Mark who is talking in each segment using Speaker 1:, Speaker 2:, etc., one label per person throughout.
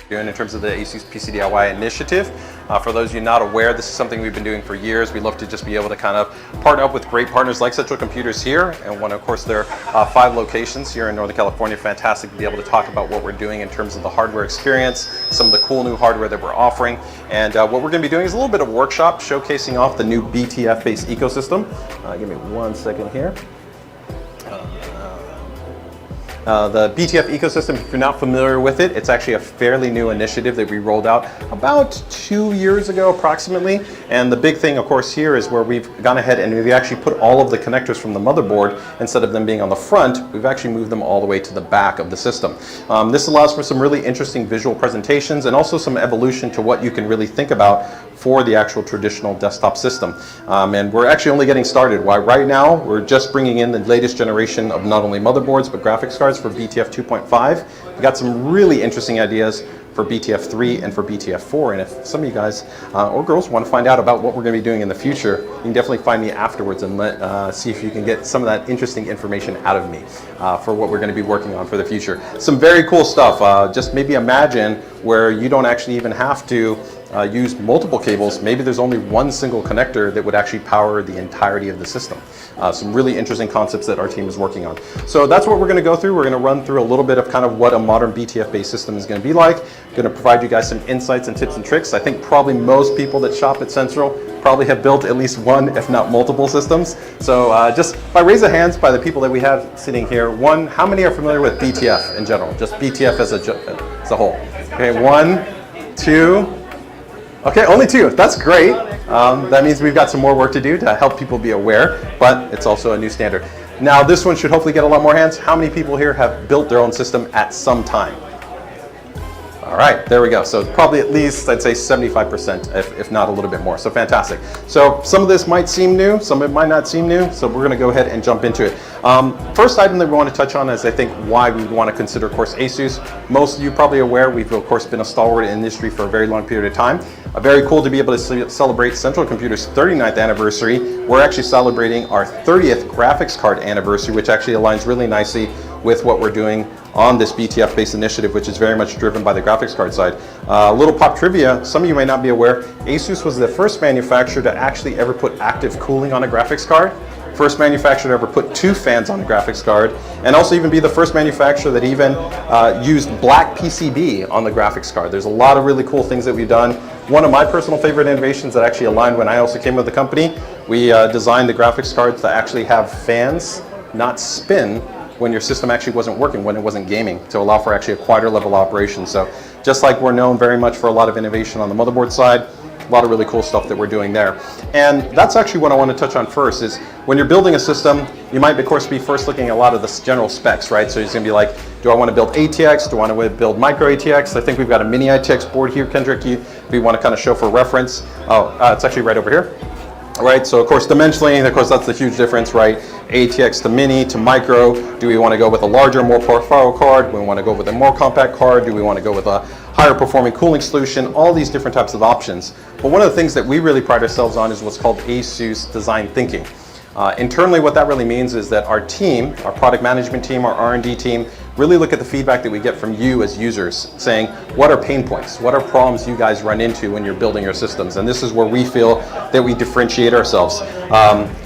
Speaker 1: doing in terms of the ASUS PCDIY initiative. For those of you not aware, this is something we've been doing for years. We love to just be able to kind of partner up with great partners like Central Computers here, and one, of course, there are 5 locations here in Northern California. Fantastic to be able to talk about what we're doing in terms of the hardware experience, some of the cool new hardware that we're offering, and what we're going to be doing is a little bit of a workshop showcasing off the new BTF-based ecosystem. Give me 1 second here. The BTF ecosystem, if you're not familiar with it, it's actually a fairly new initiative that we rolled out about 2 years ago approximately. And the big thing, of course, here is where we've gone ahead and we've actually put all of the connectors from the motherboard, instead of them being on the front, we've actually moved them all the way to the back of the system. This allows for some really interesting visual presentations and also some evolution to what you can really think about for the actual traditional desktop system. And we're actually only getting started. Why right now, we're just bringing in the latest generation of not only motherboards, but graphics cards for BTF 2.5. We got some really interesting ideas for BTF 3 and for BTF 4. And if some of you guys or girls want to find out about what we're going to be doing in the future, you can definitely find me afterwards and see if you can get some of that interesting information out of me for what we're going to be working on for the future. Some very cool stuff. Just maybe imagine where you don't actually even have to use multiple cables. Maybe there's only one single connector that would actually power the entirety of the system. Some really interesting concepts that our team is working on. So that's what we're going to go through. We're going to run through a little bit of kind of what a modern BTF-based system is going to be like. Going to provide you guys some insights and tips and tricks. I think probably most people that shop at Central probably have built at least one, if not multiple systems. So just by raise of hands by the people that we have sitting here, one, how many are familiar with BTF in general? Just BTF as a whole. Okay, 1, 2. Okay, only 2. That's great. That means we've got some more work to do to help people be aware, but it's also a new standard. Now, this one should hopefully get a lot more hands. How many people here have built their own system at some time? All right, there we go. So probably at least, I'd say 75%, if not a little bit more. So fantastic. So some of this might seem new, some of it might not seem new. So we're going to go ahead and jump into it. First item that we want to touch on is, I think, why we want to consider, of course, ASUS. Most of you probably aware, we've, of course, been a stalwart in the industry for a very long period of time. Very cool to be able to celebrate Central Computers' 39th anniversary. We're actually celebrating our 30th graphics card anniversary, which actually aligns really nicely with what we're doing on this BTF-based initiative, which is very much driven by the graphics card side. A little pop trivia, some of you may not be aware, ASUS was the first manufacturer to actually ever put active cooling on a graphics card. First manufacturer to ever put 2 fans on a graphics card, and also even be the first manufacturer that even used black PCB on the graphics card. There's a lot of really cool things that we've done. One of my personal favorite innovations that actually aligned when I also came with the company, we designed the graphics cards to actually have fans not spin when your system actually wasn't working, when it wasn't gaming, to allow for actually a quieter level operation. So just like we're known very much for a lot of innovation on the motherboard side, a lot of really cool stuff that we're doing there. And that's actually what I want to touch on first is, when you're building a system, you might, of course, be first looking at a lot of the general specs, right? So it's going to be like, do I want to build ATX? Do I want to build micro ATX? I think we've got a mini ATX board here, Kendrick, if you want to kind of show for reference. Oh, it's actually right over here. All right, so of course dimensionally, of course that's the huge difference, right? ATX to mini to micro. Do we want to go with a larger, more powerful card? Do we want to go with a more compact card? Do we want to go with a higher performing cooling solution? All these different types of options. But one of the things that we really pride ourselves on is what's called ASUS design thinking. Internally, what that really means is that our team, our product management team, our R&D team, really look at the feedback that we get from you as users, saying, what are pain points? What are problems you guys run into when you're building your systems? And this is where we feel that we differentiate ourselves.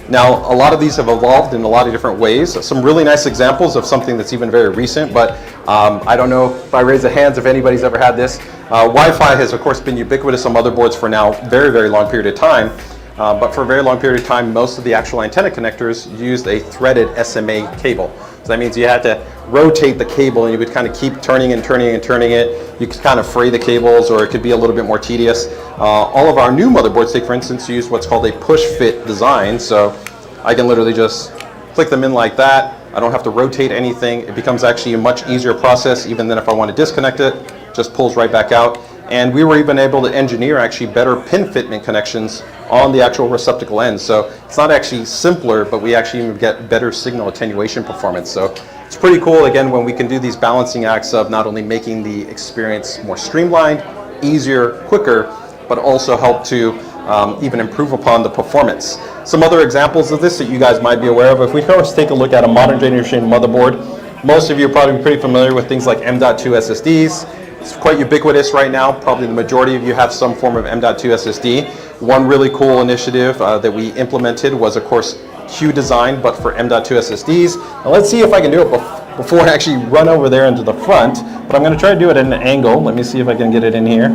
Speaker 1: Now, a lot of these have evolved in a lot of different ways. Some really nice examples of something that's even very recent, but I don't know if I raise the hands if anybody's ever had this. Wi-Fi has, of course, been ubiquitous on motherboards for now a very, very long period of time. But for a very long period of time, most of the actual antenna connectors used a threaded SMA cable. So that means you had to rotate the cable, and you would kind of keep turning and turning and turning it. You could kind of fray the cables, or it could be a little bit more tedious. All of our new motherboards, take for instance, use what's called a push-fit design. So I can literally just click them in like that. I don't have to rotate anything. It becomes actually a much easier process, even than if I want to disconnect it, just pulls right back out. And we were even able to engineer actually better pin fitment connections on the actual receptacle end. So it's not actually simpler, but we actually even get better signal attenuation performance. So it's pretty cool, again, when we can do these balancing acts of not only making the experience more streamlined, easier, quicker, but also help to even improve upon the performance. Some other examples of this that you guys might be aware of, if we first take a look at a modern generation motherboard, most of you are probably pretty familiar with things like M.2 SSDs, It's quite ubiquitous right now. Probably the majority of you have some form of M.2 SSD. One really cool initiative that we implemented was, of course, Q design, but for M.2 SSDs. Now let's see if I can do it before I actually run over there into the front, but I'm going to try to do it at an angle. Let me see if I can get it in here.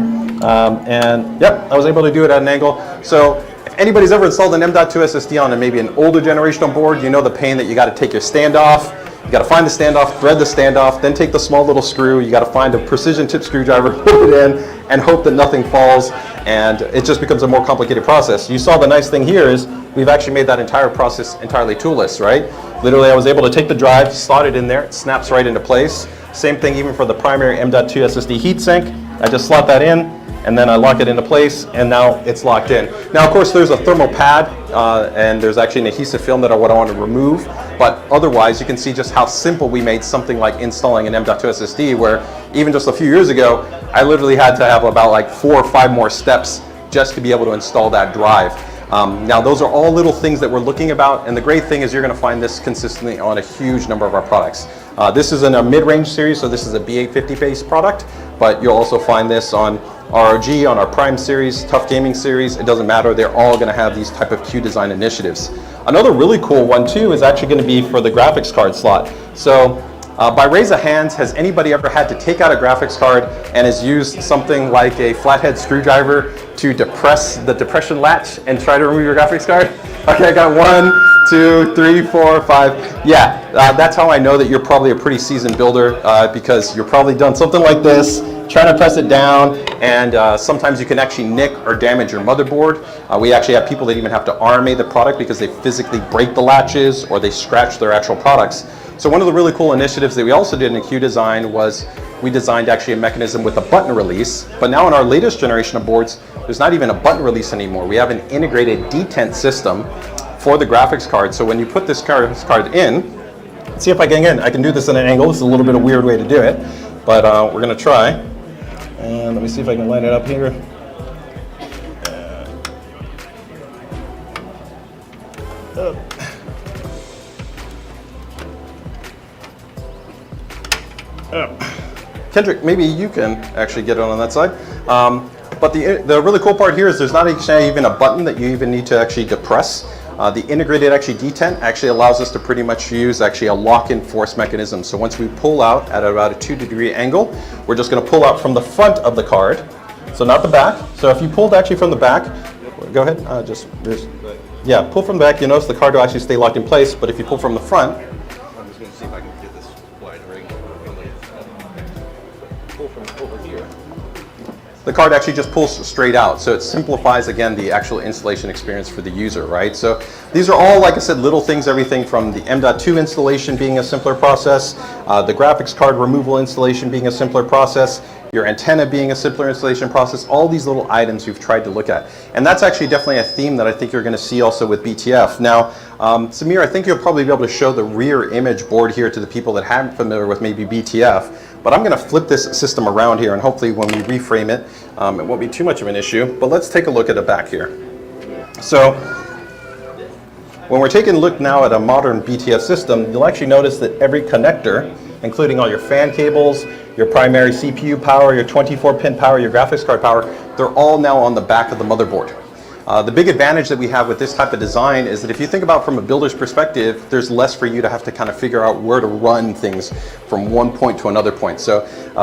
Speaker 1: And yep, I was able to do it at an angle. So if anybody's ever installed an M.2 SSD on maybe an older generational board, you know the pain that you got to take your standoff. You got to find the standoff, thread the standoff, then take the small little screw. You got to find a precision tip screwdriver, put it in, and hope that nothing falls. And it just becomes a more complicated process. You saw the nice thing here is we've actually made that entire process entirely toolless, right? Literally, I was able to take the drive, slot it in there, it snaps right into place. Same thing even for the primary M.2 SSD heatsink. I just slot that in, and then I lock it into place, and now it's locked in. Now, of course, there's a thermal pad, and there's actually an adhesive film that I would want to remove, but otherwise, you can see just how simple we made something like installing an M.2 SSD, where even just a few years ago, I literally had to have about like 4 or 5 more steps just to be able to install that drive. Now, those are all little things that we're looking about, and the great thing is you're going to find this consistently on a huge number of our products. This is in a mid-range series, so this is a B850 based product, but you'll also find this on ROG, on our Prime series, Tough Gaming series. It doesn't matter, they're all going to have these type of Q design initiatives. Another really cool one too is actually going to be for the graphics card slot. So by raise of hands, has anybody ever had to take out a graphics card and has used something like a flathead screwdriver to depress the depression latch and try to remove your graphics card? Okay, I got 1, 2, 3, 4, 5. Yeah, that's how I know that you're probably a pretty seasoned builder because you're probably done something like this, trying to press it down, and sometimes you can actually nick or damage your motherboard. We actually have people that even have to RMA the product because they physically break the latches or they scratch their actual products. So one of the really cool initiatives that we also did in Q design was we designed actually a mechanism with a button release, but now in our latest generation of boards, there's not even a button release anymore. We have an integrated detent system for the graphics card. So when you put this graphics card in, let's see if I can do this at an angle. This is a little bit of a weird way to do it, but we're gonna try. And let me see if I can line it up here. Kendrick, maybe you can actually get it on that side. But the really cool part here is there's not actually even a button that you even need to actually depress. The integrated actually detent actually allows us to pretty much use actually a lock-in force mechanism. So once we pull out at about a 2-degree angle, we're just going to pull out from the front of the card, so not the back. So if you pulled actually from the back, go ahead, yeah, pull from the back, you notice the card will actually stay locked in place, but if you pull from the front, I'm just going to see if I can get this wide ring. Pull from over here. The card actually just pulls straight out, so it simplifies again the actual installation experience for the user, right? So these are all, like I said, little things, everything from the M.2 installation being a simpler process, the graphics card removal installation being a simpler process, your antenna being a simpler installation process, all these little items we've tried to look at. And that's actually definitely a theme that I think you're going to see also with BTF. Now, Samir, I think you'll probably be able to show the rear image board here to the people that aren't familiar with maybe BTF. But I'm going to flip this system around here, and hopefully when we reframe it, it won't be too much of an issue. But let's take a look at the back here. So when we're taking a look now at a modern BTF system, you'll actually notice that every connector, including all your fan cables, your primary CPU power, your 24-pin power, your graphics card power, they're all now on the back of the motherboard. The big advantage that we have with this type of design is that if you think about from a builder's perspective, there's less for you to have to kind of figure out where to run things from one point to another point. So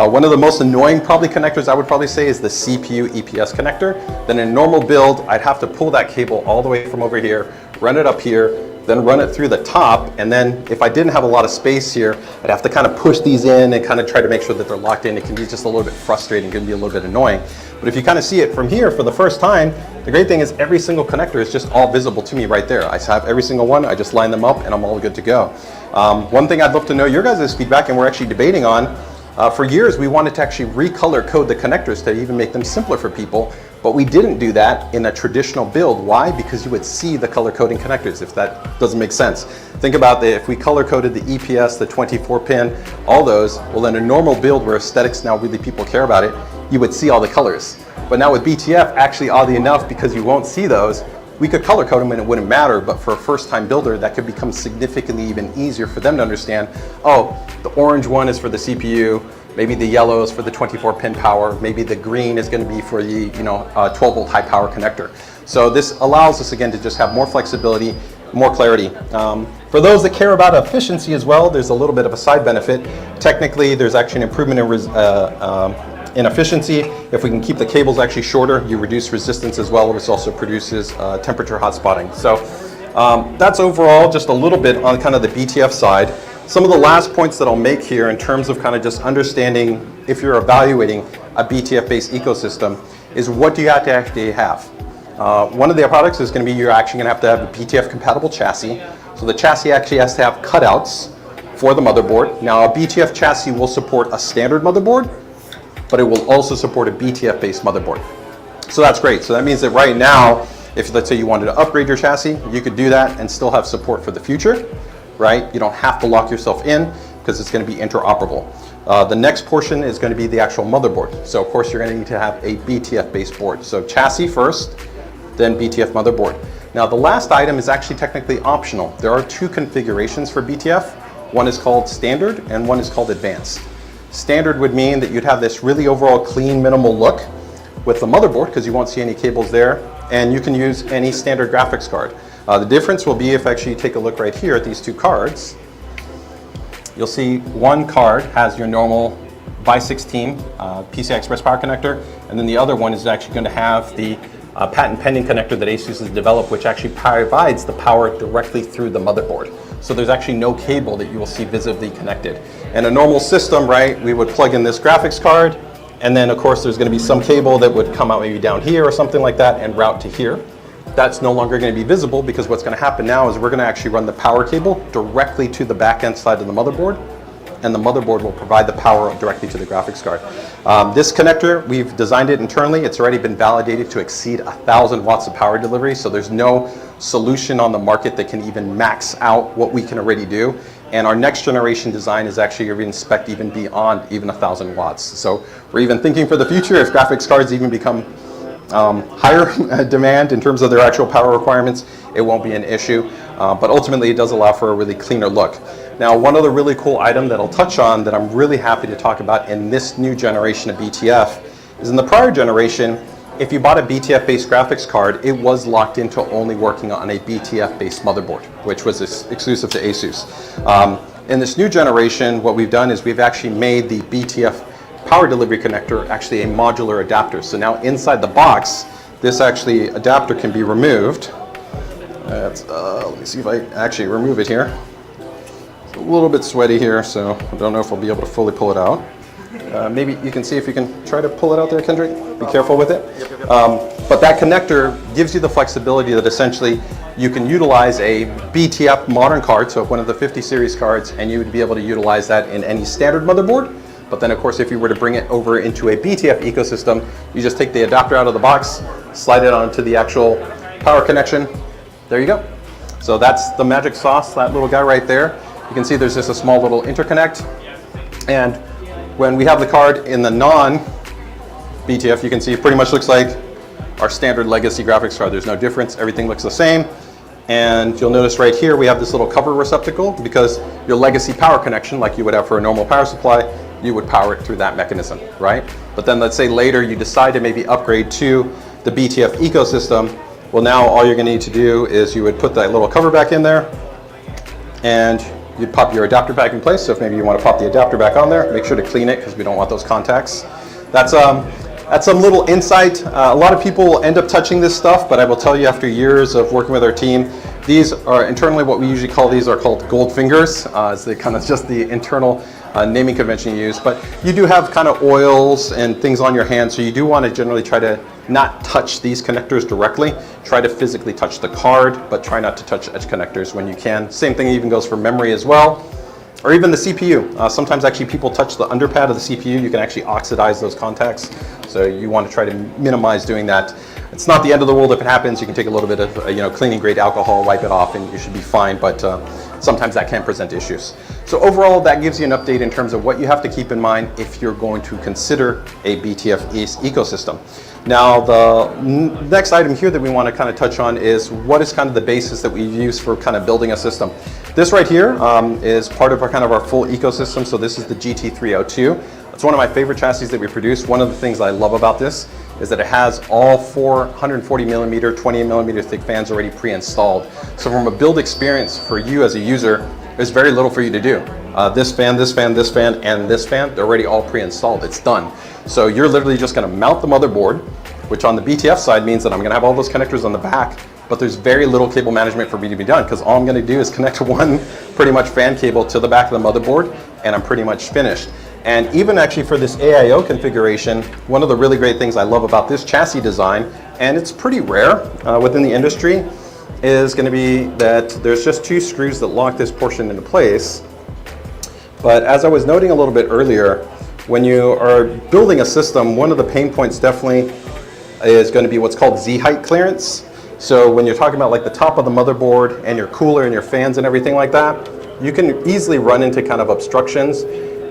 Speaker 1: one of the most annoying probably connectors I would probably say is the CPU EPS connector. Then in a normal build, I'd have to pull that cable all the way from over here, run it up here, then run it through the top, and then if I didn't have a lot of space here, I'd have to kind of push these in and kind of try to make sure that they're locked in. It can be just a little bit frustrating, it can be a little bit annoying. But if you kind of see it from here for the first time, the great thing is every single connector is just all visible to me right there. I have every single one, I just line them up, and I'm all good to go. One thing I'd love to know your guys' feedback, and we're actually debating on, for years we wanted to actually recolor code the connectors to even make them simpler for people. But we didn't do that in a traditional build. Why? Because you would see the color coding connectors, if that doesn't make sense. Think about if we color coded the EPS, the 24-pin, all those, well in a normal build where aesthetics now really people care about it, you would see all the colors. But now with BTF, actually oddly enough, because you won't see those, we could color code them and it wouldn't matter, but for a first-time builder, that could become significantly even easier for them to understand, oh, the orange one is for the CPU, Maybe the yellow is for the 24-pin power. Maybe the green is going to be for the 12-volt high power connector. So this allows us again to just have more flexibility, more clarity. For those that care about efficiency as well, there's a little bit of a side benefit. Technically, there's actually an improvement in efficiency. If we can keep the cables actually shorter, you reduce resistance as well, which also produces temperature hot spotting. So that's overall just a little bit on kind of the BTF side. Some of the last points that I'll make here in terms of kind of just understanding if you're evaluating a BTF-based ecosystem is what do you have to actually have. One of the products is going to be you're actually going to have a BTF compatible chassis. So the chassis actually has to have cutouts for the motherboard. Now a BTF chassis will support a standard motherboard, but it will also support a BTF-based motherboard. So that's great. So that means that right now, if let's say you wanted to upgrade your chassis, you could do that and still have support for the future, right? You don't have to lock yourself in because it's going to be interoperable. The next portion is going to be the actual motherboard. So of course you're going to need to have a BTF-based board. So chassis first, then BTF motherboard. Now the last item is actually technically optional. There are two configurations for BTF. One is called standard and one is called advanced. Standard would mean that you'd have this really overall clean, minimal look with the motherboard because you won't see any cables there, and you can use any standard graphics card. The difference will be if actually you take a look right here at these two cards, you'll see one card has your normal by16 PCI Express power connector, and then the other one is actually going to have the patent pending connector that ASUS has developed, which actually provides the power directly through the motherboard. So there's actually no cable that you will see visibly connected. In a normal system, right, we would plug in this graphics card, and then of course there's going to be some cable that would come out maybe down here or something like that and route to here. That's no longer going to be visible because what's going to happen now is we're going to actually run the power cable directly to the back end side of the motherboard, and the motherboard will provide the power directly to the graphics card. This connector, we've designed it internally. It's already been validated to exceed 1,000 watts of power delivery, so there's no solution on the market that can even max out what we can already do. And our next generation design is actually going to spec even beyond even 1,000 watts. So we're even thinking for the future, if graphics cards even become higher demand in terms of their actual power requirements, it won't be an issue. But ultimately it does allow for a really cleaner look. Now, one other really cool item that I'll touch on that I'm really happy to talk about in this new generation of BTF is in the prior generation, if you bought a BTF-based graphics card, it was locked into only working on a BTF-based motherboard, which was exclusive to ASUS. In this new generation, what we've done is we've actually made the BTF power delivery connector actually a modular adapter. So now inside the box, this actually adapter can be removed. Let me see if I actually remove it here. It's a little bit sweaty here, so I don't know if I'll be able to fully pull it out. Maybe you can see if you can try to pull it out there, Kendrick. Be careful with it. But that connector gives you the flexibility that essentially you can utilize a BTF modern card, so one of the 50 series cards, and you would be able to utilize that in any standard motherboard. But then of course, if you were to bring it over into a BTF ecosystem, you just take the adapter out of the box, slide it onto the actual power connection. There you go. So that's the magic sauce, that little guy right there. You can see there's just a small little interconnect. And when we have the card in the non-BTF, you can see it pretty much looks like our standard legacy graphics card. There's no difference, everything looks the same. And you'll notice right here, we have this little cover receptacle because your legacy power connection, like you would have for a normal power supply, you would power it through that mechanism, right? But then let's say later you decide to maybe upgrade to the BTF ecosystem. Well, now all you're gonna need to do is you would put that little cover back in there and you'd pop your adapter back in place. So if maybe you want to pop the adapter back on there, make sure to clean it because we don't want those contacts. That's some little insight. A lot of people will end up touching this stuff, but I will tell you after years of working with our team, these are internally what we usually call these are called gold fingers. It's the kind of just the internal naming convention you use, but you do have kind of oils and things on your hands, so you do want to generally try to not touch these connectors directly. Try to physically touch the card, but try not to touch edge connectors when you can. Same thing even goes for memory as well, or even the CPU. Sometimes actually people touch the underpad of the CPU. You can actually oxidize those contacts, so you want to try to minimize doing that. It's not the end of the world if it happens. You can take a little bit of cleaning grade alcohol, wipe it off, and you should be fine, but sometimes that can present issues. So overall, that gives you an update in terms of what you have to keep in mind if you're going to consider a BTF ecosystem. Now, the next item here that we want to kind of touch on is what is kind of the basis that we use for kind of building a system. This right here is part of our full ecosystem. So this is the GT302. It's one of my favorite chassis that we produce. One of the things I love about this is that it has all 440 millimeter, 28 millimeter thick fans already pre-installed. So from a build experience for you as a user, there's very little for you to do. This fan, this fan, this fan, and this fan, they're already all pre-installed. It's done. So you're literally just going to mount the motherboard, which on the BTF side means that I'm going to have all those connectors on the back, but there's very little cable management for me to be done, because all I'm going to do is connect one pretty much fan cable to the back of the motherboard, and I'm pretty much finished. And even actually for this AIO configuration, one of the really great things I love about this chassis design, and it's pretty rare within the industry, is going to be that there's just 2 screws that lock this portion into place. But as I was noting a little bit earlier, when you are building a system, one of the pain points definitely is going to be what's called Z-height clearance. So when you're talking about like the top of the motherboard and your cooler and your fans and everything like that, you can easily run into kind of obstructions.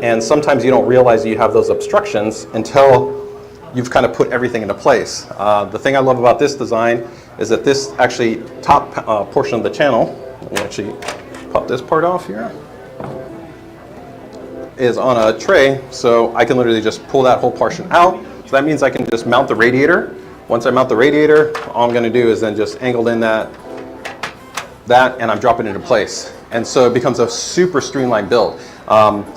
Speaker 1: And sometimes you don't realize you have those obstructions until you've kind of put everything into place. The thing I love about this design is that this actually top portion of the channel, let me actually pop this part off here, is on a tray, so I can literally just pull that whole portion out. So that means I can just mount the radiator. Once I mount the radiator, all I'm going to do is then just angle in that, and I'm dropping it into place. And so it becomes a super streamlined build.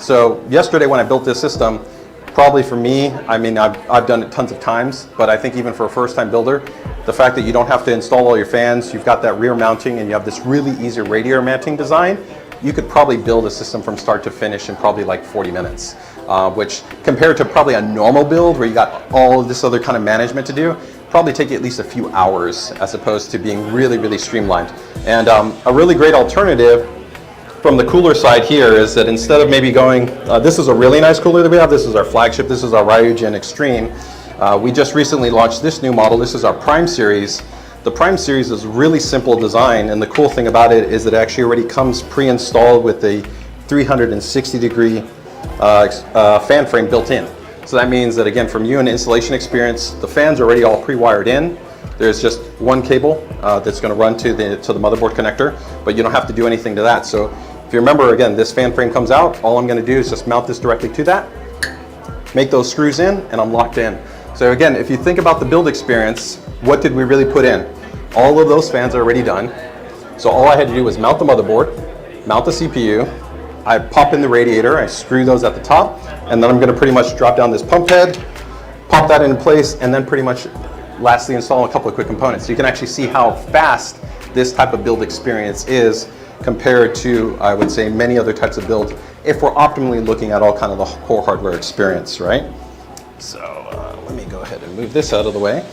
Speaker 1: So yesterday when I built this system, probably for me, I mean, I've done it tons of times, but I think even for a first-time builder, the fact that you don't have to install all your fans, you've got that rear mounting, and you have this really easy radiator mounting design, you could probably build a system from start to finish in probably like 40 minutes, which compared to probably a normal build where you got all of this other kind of management to do, probably take you at least a few hours as opposed to being really, really streamlined. And a really great alternative from the cooler side here is that instead of maybe going, this is a really nice cooler that we have, this is our flagship, this is our Ryugen Extreme. We just recently launched this new model, this is our Prime Series. The Prime Series is really simple design, and the cool thing about it is that it actually already comes pre-installed with a 360-degree fan frame built in. So that means that, again, from you and installation experience, the fans are already all pre-wired in. There's just one cable that's going to run to the motherboard connector, but you don't have to do anything to that. So if you remember, again, this fan frame comes out, all I'm going to do is just mount this directly to that, make those screws in, and I'm locked in. So again, if you think about the build experience, what did we really put in? All of those fans are already done. So all I had to do was mount the motherboard, mount the CPU, I pop in the radiator, I screw those at the top, and then I'm going to pretty much drop down this pump head, pop that into place, and then pretty much lastly install a couple of quick components. So you can actually see how fast this type of build experience is compared to, I would say, many other types of builds if we're optimally looking at all kind of the core hardware experience, right? So let me go ahead and move this out of the way.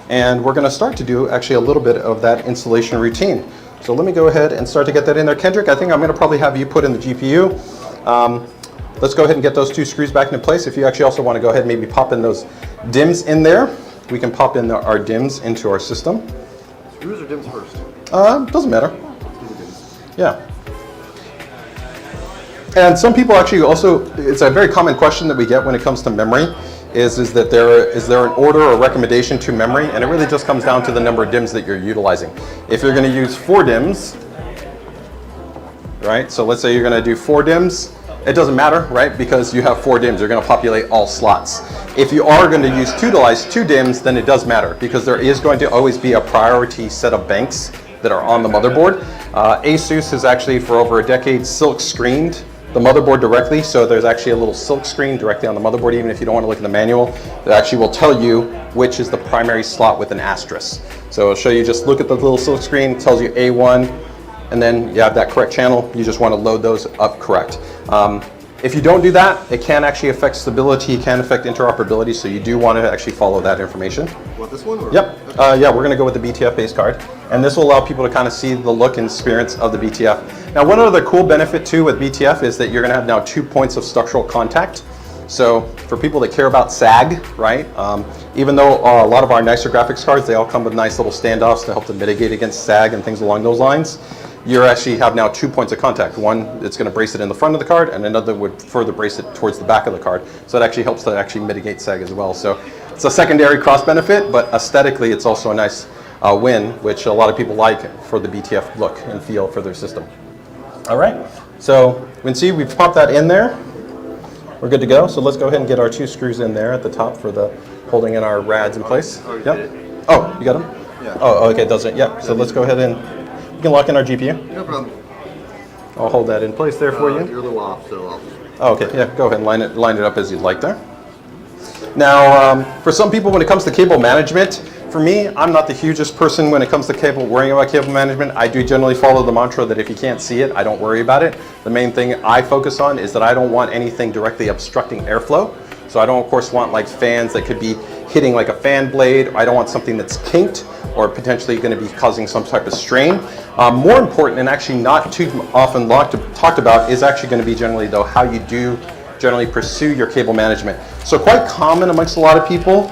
Speaker 1: And we're going to start to do actually a little bit of that installation routine. So let me go ahead and start to get that in there. Kendrick, I think I'm going to probably have you put in the GPU. Let's go ahead and get those 2 screws back into place. If you actually also want to go ahead and maybe pop in those DIMMs in there, we can pop in our DIMMs into our system.
Speaker 2: Screws or DIMMs first?
Speaker 1: Doesn't matter. Yeah. And some people actually also, it's a very common question that we get when it comes to memory, is that is there an order or recommendation to memory? And it really just comes down to the number of DIMMs that you're utilizing. If you're going to use 4 DIMMs, right? So let's say you're going to do 4 DIMMs, it doesn't matter, right? Because you have 4 DIMMs, you're going to populate all slots. If you are going to use 2 DIMMs, then it does matter because there is going to always be a priority set of banks that are on the motherboard. ASUS has actually for over a decade silk screened the motherboard directly, so there's actually a little silk screen directly on the motherboard. Even if you don't want to look at the manual, it actually will tell you which is the primary slot with an asterisk. So it'll show you, just look at the little silk screen, it tells you A1, and then you have that correct channel. You just want to load those up correct. If you don't do that, it can actually affect stability, it can affect interoperability, so you do want to actually follow that information.
Speaker 2: What, this one? Or?
Speaker 1: Yep. Yeah, we're going to go with the BTF base card, and this will allow people to kind of see the look and experience of the BTF. Now, one other cool benefit too with BTF is that you're going to have now 2 points of structural contact. So for people that care about sag, right? Even though a lot of our nicer graphics cards, they all come with nice little standoffs to help to mitigate against sag and things along those lines. You actually have now 2 points of contact. One, it's going to brace it in the front of the card, and another would further brace it towards the back of the card. So it actually helps to actually mitigate sag as well. So it's a secondary cross benefit, but aesthetically it's also a nice win, which a lot of people like for the BTF look and feel for their system. All right, so we can see we've popped that in there. we're good to go. So let's go ahead and get our 2 screws in there at the top for the holding in our rads in place. Yep. Oh, you got them?
Speaker 2: Yeah.
Speaker 1: Oh, okay, it doesn't. Yep. So let's go ahead and you can lock in our GPU.
Speaker 2: No problem.
Speaker 1: I'll hold that in place there for you.
Speaker 2: You're a little off, so I'll...
Speaker 1: Oh, okay, yeah, go ahead and line it up as you'd like there. Now, for some people, when it comes to cable management, for me, I'm not the hugest person when it comes to worrying about cable management. I do generally follow the mantra that if you can't see it, I don't worry about it. The main thing I focus on is that I don't want anything directly obstructing airflow. So I don't, of course, want like fans that could be hitting like a fan blade. I don't want something that's kinked or potentially going to be causing some type of strain. More important, and actually not too often talked about, is actually going to be generally though how you do generally pursue your cable management. So quite common amongst a lot of people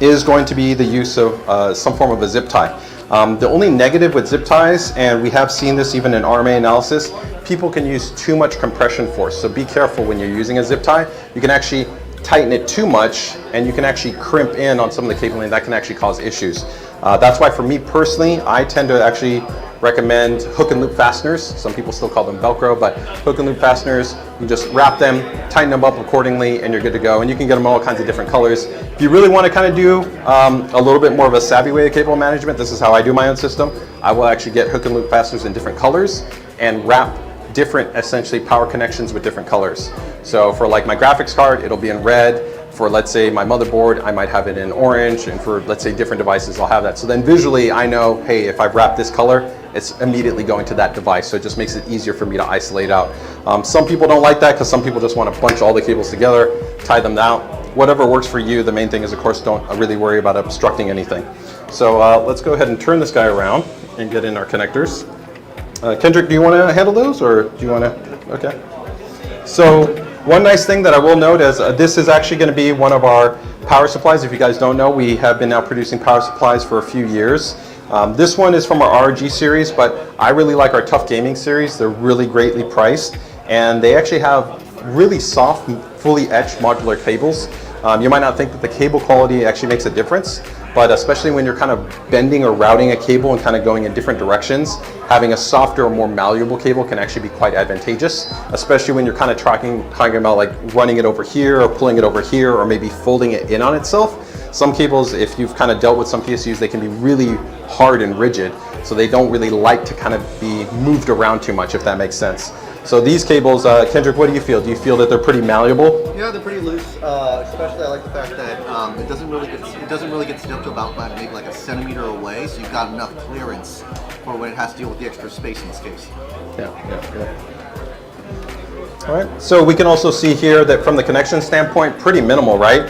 Speaker 1: is going to be the use of some form of a zip tie. The only negative with zip ties, and we have seen this even in RMA analysis, people can use too much compression force. So be careful when you're using a zip tie. You can actually tighten it too much and you can actually crimp in on some of the cabling. That can actually cause issues. That's why for me personally, I tend to actually recommend hook and loop fasteners. Some people still call them Velcro, but hook and loop fasteners, you just wrap them, tighten them up accordingly, and you're good to go. And you can get them all kinds of different colors. If you really want to kind of do a little bit more of a savvy way of cable management, this is how I do my own system. I will actually get hook and loop fasteners in different colors and wrap different, essentially, power connections with different colors. So for like my graphics card, it'll be in red. For, let's say, my motherboard, I might have it in orange, and for, let's say, different devices, I'll have that. So then visually, I know, hey, if I've wrapped this color, it's immediately going to that device, so it just makes it easier for me to isolate out. Some people don't like that because some people just want to bunch all the cables together, tie them out. Whatever works for you, the main thing is, of course, don't really worry about obstructing anything. So let's go ahead and turn this guy around and get in our connectors. Kendrick, do you want to handle those, or do you want to? Okay. So one nice thing that I will note is this is actually going to be one of our power supplies. If you guys don't know, we have been now producing power supplies for a few years. This one is from our RG series, but I really like our Tough Gaming series. They're really greatly priced, and they actually have really soft, fully etched modular cables. You might not think that the cable quality actually makes a difference, but especially when you're kind of bending or routing a cable and kind of going in different directions, having a softer or more malleable cable can actually be quite advantageous, especially when you're kind of talking about like running it over here or pulling it over here or maybe folding it in on itself. Some cables, if you've kind of dealt with some PSUs, they can be really hard and rigid, so they don't really like to kind of be moved around too much, if that makes sense. So these cables, Kendrick, what do you feel? Do you feel that they're pretty malleable?
Speaker 2: Yeah, they're pretty loose. Especially, I like the fact that it doesn't really get stuck to about maybe like a centimeter away, so you've got enough clearance for when it has to deal with the extra space in this case.
Speaker 1: Yeah. All right. So we can also see here that from the connection standpoint, pretty minimal, right?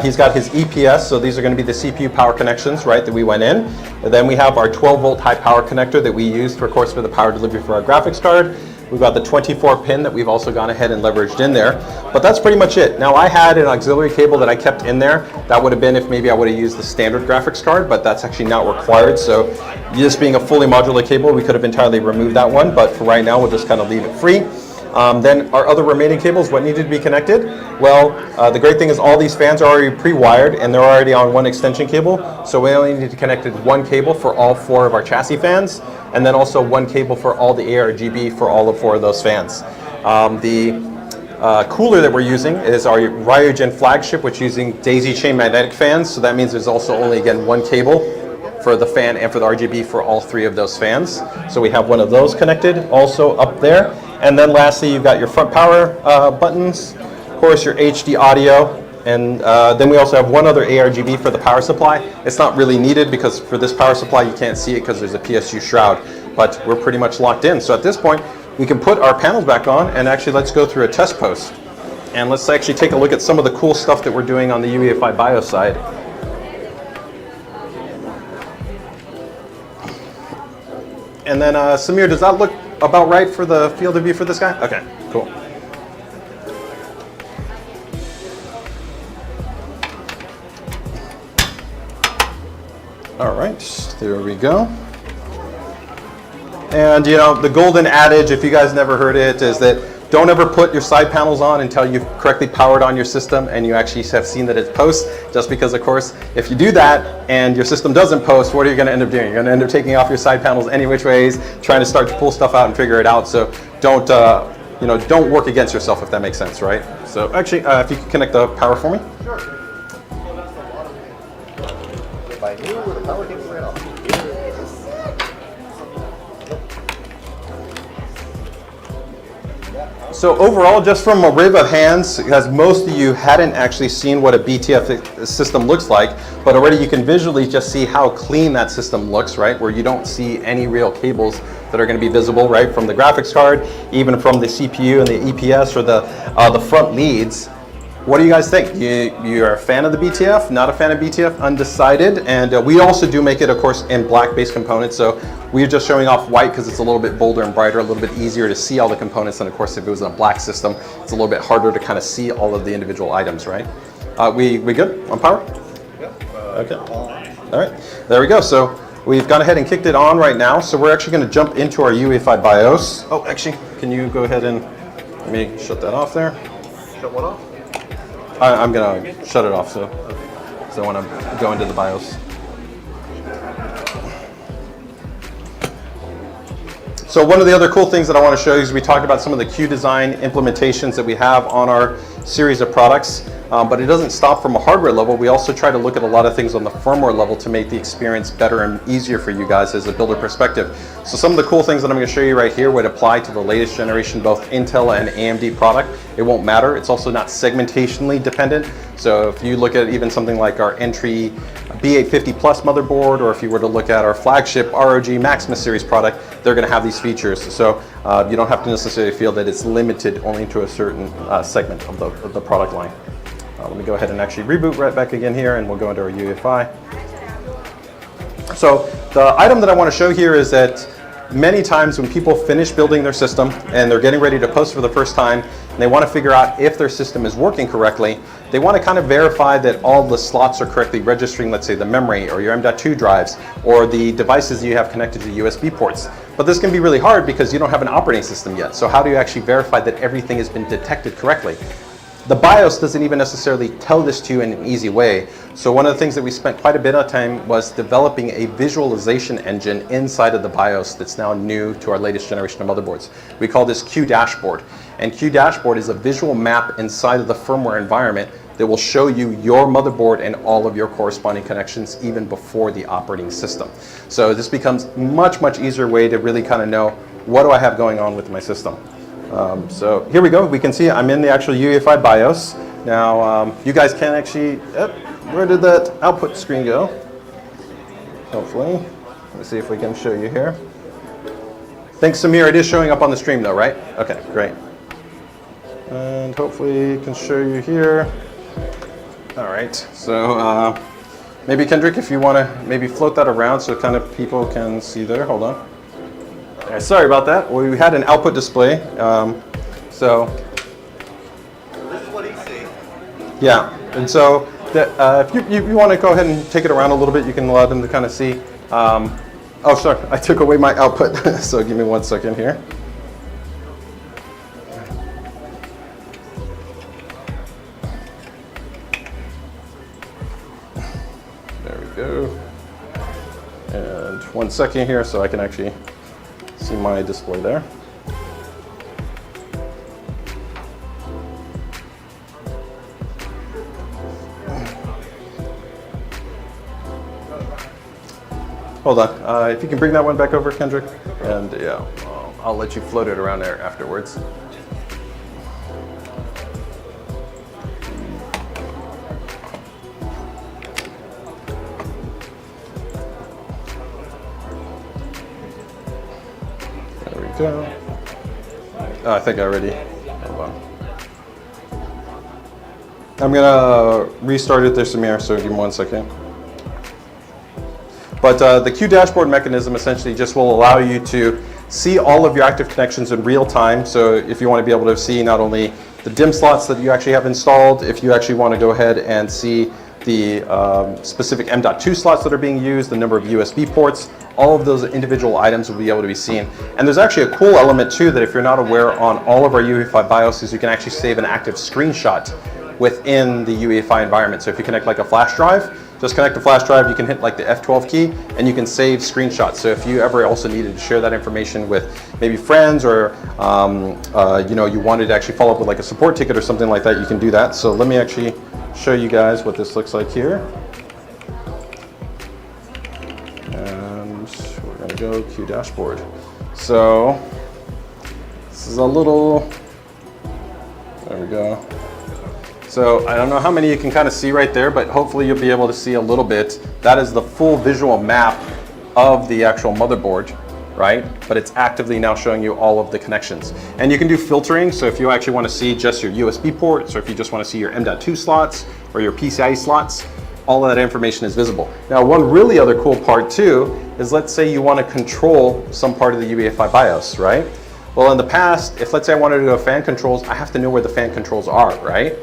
Speaker 1: He's got his EPS, so these are going to be the CPU power connections, right, that we went in. And then we have our 12-volt high power connector that we used, of course, for the power delivery for our graphics card. We've got the 24-pin that we've also gone ahead and leveraged in there. But that's pretty much it. Now, I had an auxiliary cable that I kept in there. That would have been if maybe I would have used the standard graphics card, but that's actually not required. So this being a fully modular cable, we could have entirely removed that one. But for right now, we'll just kind of leave it free. Then our other remaining cables, what needed to be connected? Well, the great thing is all these fans are already pre-wired and they're already on one extension cable. So we only need to connect one cable for all 4 of our chassis fans, and then also one cable for all the ARGB for all 4 of those fans. The cooler that we're using is our Ryogen flagship, which is using daisy chain magnetic fans. So that means there's also only, again, one cable for the fan and for the RGB for all 3 of those fans. So we have one of those connected also up there. And then lastly, you've got your front power buttons, of course your HD audio, and then we also have one other ARGB for the power supply. It's not really needed because for this power supply you can't see it because there's a PSU shroud, but we're pretty much locked in. So at this point, we can put our panels back on, and actually let's go through a test post. And let's actually take a look at some of the cool stuff that we're doing on the UEFI BIOS side. And then Samir, does that look about right for the field of view for this guy? Okay, cool. All right, there we go. And you know, the golden adage, if you guys never heard it, is that don't ever put your side panels on until you've correctly powered on your system and you actually have seen that it posts, just because, of course, if you do that and your system doesn't post, what are you going to end up doing? You're going to end up taking off your side panels any which ways, trying to start to pull stuff out and figure it out. So don't don't work against yourself, if that makes sense, right? So actually, if you could connect the power for me.
Speaker 2: Sure. If I knew where the power cable ran off.
Speaker 1: So overall, just from a rib of hands, because most of you hadn't actually seen what a BTF system looks like, but already you can visually just see how clean that system looks, right? Where you don't see any real cables that are going to be visible, right? From the graphics card, even from the CPU and the EPS or the front leads. What do you guys think? You are a fan of the BTF, not a fan of BTF, undecided? And we also do make it, of course, in black-based components. So we're just showing off white because it's a little bit bolder and brighter, a little bit easier to see all the components. And of course, if it was in a black system, it's a little bit harder to kind of see all of the individual items, right? We good on power?
Speaker 2: Yep.
Speaker 1: Okay. All right. There we go. So we've gone ahead and kicked it on right now. So we're actually going to jump into our UEFI BIOS. Oh, actually, can you go ahead and let me shut that off there?
Speaker 2: Shut what off?
Speaker 1: I'm going to shut it off so I want to go into the BIOS. So one of the other cool things that I want to show you is we talked about some of the Q design implementations that we have on our series of products, but it doesn't stop from a hardware level. We also try to look at a lot of things on the firmware level to make the experience better and easier for you guys as a builder perspective. So some of the cool things that I'm going to show you right here would apply to the latest generation, both Intel and AMD product. It won't matter. It's also not segmentationally dependent. So if you look at even something like our entry B850 Plus motherboard, or if you were to look at our flagship ROG Maximus series product, they're going to have these features. So you don't have to necessarily feel that it's limited only to a certain segment of the product line. Let me go ahead and actually reboot right back again here, and we'll go into our UEFI. So the item that I want to show here is that many times when people finish building their system and they're getting ready to post for the first time, and they want to figure out if their system is working correctly, they want to kind of verify that all the slots are correctly registering, let's say the memory or your M.2 drives or the devices that you have connected to USB ports. But this can be really hard because you don't have an operating system yet. So how do you actually verify that everything has been detected correctly? The BIOS doesn't even necessarily tell this to you in an easy way. So one of the things that we spent quite a bit of time was developing a visualization engine inside of the BIOS that's now new to our latest generation of motherboards. We call this Q Dashboard. And Q Dashboard is a visual map inside of the firmware environment that will show you your motherboard and all of your corresponding connections even before the operating system. So this becomes much, much easier way to really kind of know what do I have going on with my system. So here we go. We can see I'm in the actual UEFI BIOS. Now you guys can actually, where did that output screen go? Hopefully. Let's see if we can show you here. Thanks, Samir. It is showing up on the stream though, right? Okay, great. And hopefully it can show you here. All right, so maybe Kendrick, if you want to maybe float that around so kind of people can see there. Hold on. Okay, sorry about that. We had an output display. So
Speaker 2: This is what he sees.
Speaker 1: yeah, and so if you want to go ahead and take it around a little bit, you can allow them to kind of see. Oh, sorry, I took away my output. So give me 1 second here. There we go. And 1 second here so I can actually see my display there. Hold on, if you can bring that one back over, Kendrick, and yeah, I'll let you float it around there afterwards. There we go. Oh, I think I already, hold on. I'm gonna restart it there, Samir, so give me 1 second. But the Q Dashboard mechanism essentially just will allow you to see all of your active connections in real time. So if you want to be able to see not only the DIMM slots that you actually have installed, if you actually want to go ahead and see the specific M.2 slots that are being used, the number of USB ports, all of those individual items will be able to be seen. And there's actually a cool element too that if you're not aware on all of our UEFI BIOSes, you can actually save an active screenshot within the UEFI environment. So if you connect like a flash drive, just connect the flash drive. You can hit like the F12 key and you can save screenshots. So if you ever also needed to share that information with maybe friends or you know, you wanted to actually follow up with like a support ticket or something like that, you can do that. So let me actually show you guys what this looks like here. And we're gonna go Q dashboard. So this is a little, there we go. So I don't know how many you can kind of see right there, but hopefully you'll be able to see a little bit. That is the full visual map of the actual motherboard, right? But it's actively now showing you all of the connections. And you can do filtering, so if you actually want to see just your USB ports, or if you just want to see your M.2 slots or your PCIe slots, all of that information is visible. Now, one really other cool part too is, let's say you want to control some part of the UEFI BIOS, right? Well, in the past, if let's say I wanted to go fan controls, I have to know where the fan controls are, right?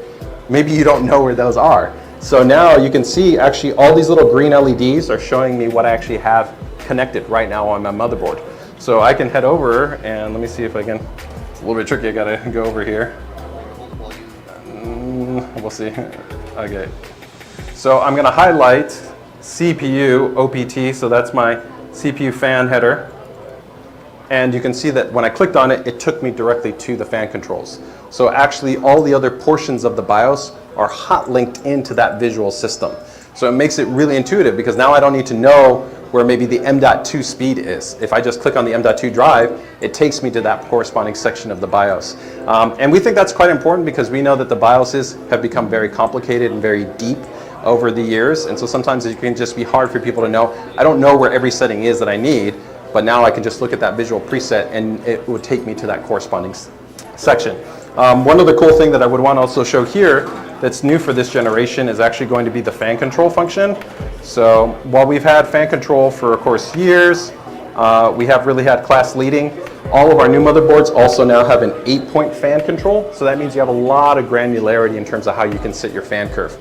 Speaker 1: Maybe you don't know where those are. So now you can see actually all these little green LEDs are showing me what I actually have connected right now on my motherboard. So I can head over and let me see if I can, it's a little bit tricky, I gotta go over here. We'll see, okay. So I'm gonna highlight CPU OPT, so that's my CPU fan header. And you can see that when I clicked on it, it took me directly to the fan controls. So actually all the other portions of the BIOS are hot linked into that visual system. So it makes it really intuitive, because now I don't need to know where maybe the M.2 speed is. If I just click on the M.2 drive, it takes me to that corresponding section of the BIOS. And we think that's quite important, because we know that the BIOSes have become very complicated and very deep over the years. And so sometimes it can just be hard for people to know, I don't know where every setting is that I need, but now I can just look at that visual preset and it would take me to that corresponding section. One other cool thing that I would want to also show here that's new for this generation is actually going to be the fan control function. So while we've had fan control for, of course, years, we have really had class leading. All of our new motherboards also now have an 8-point fan control. So that means you have a lot of granularity in terms of how you can set your fan curve.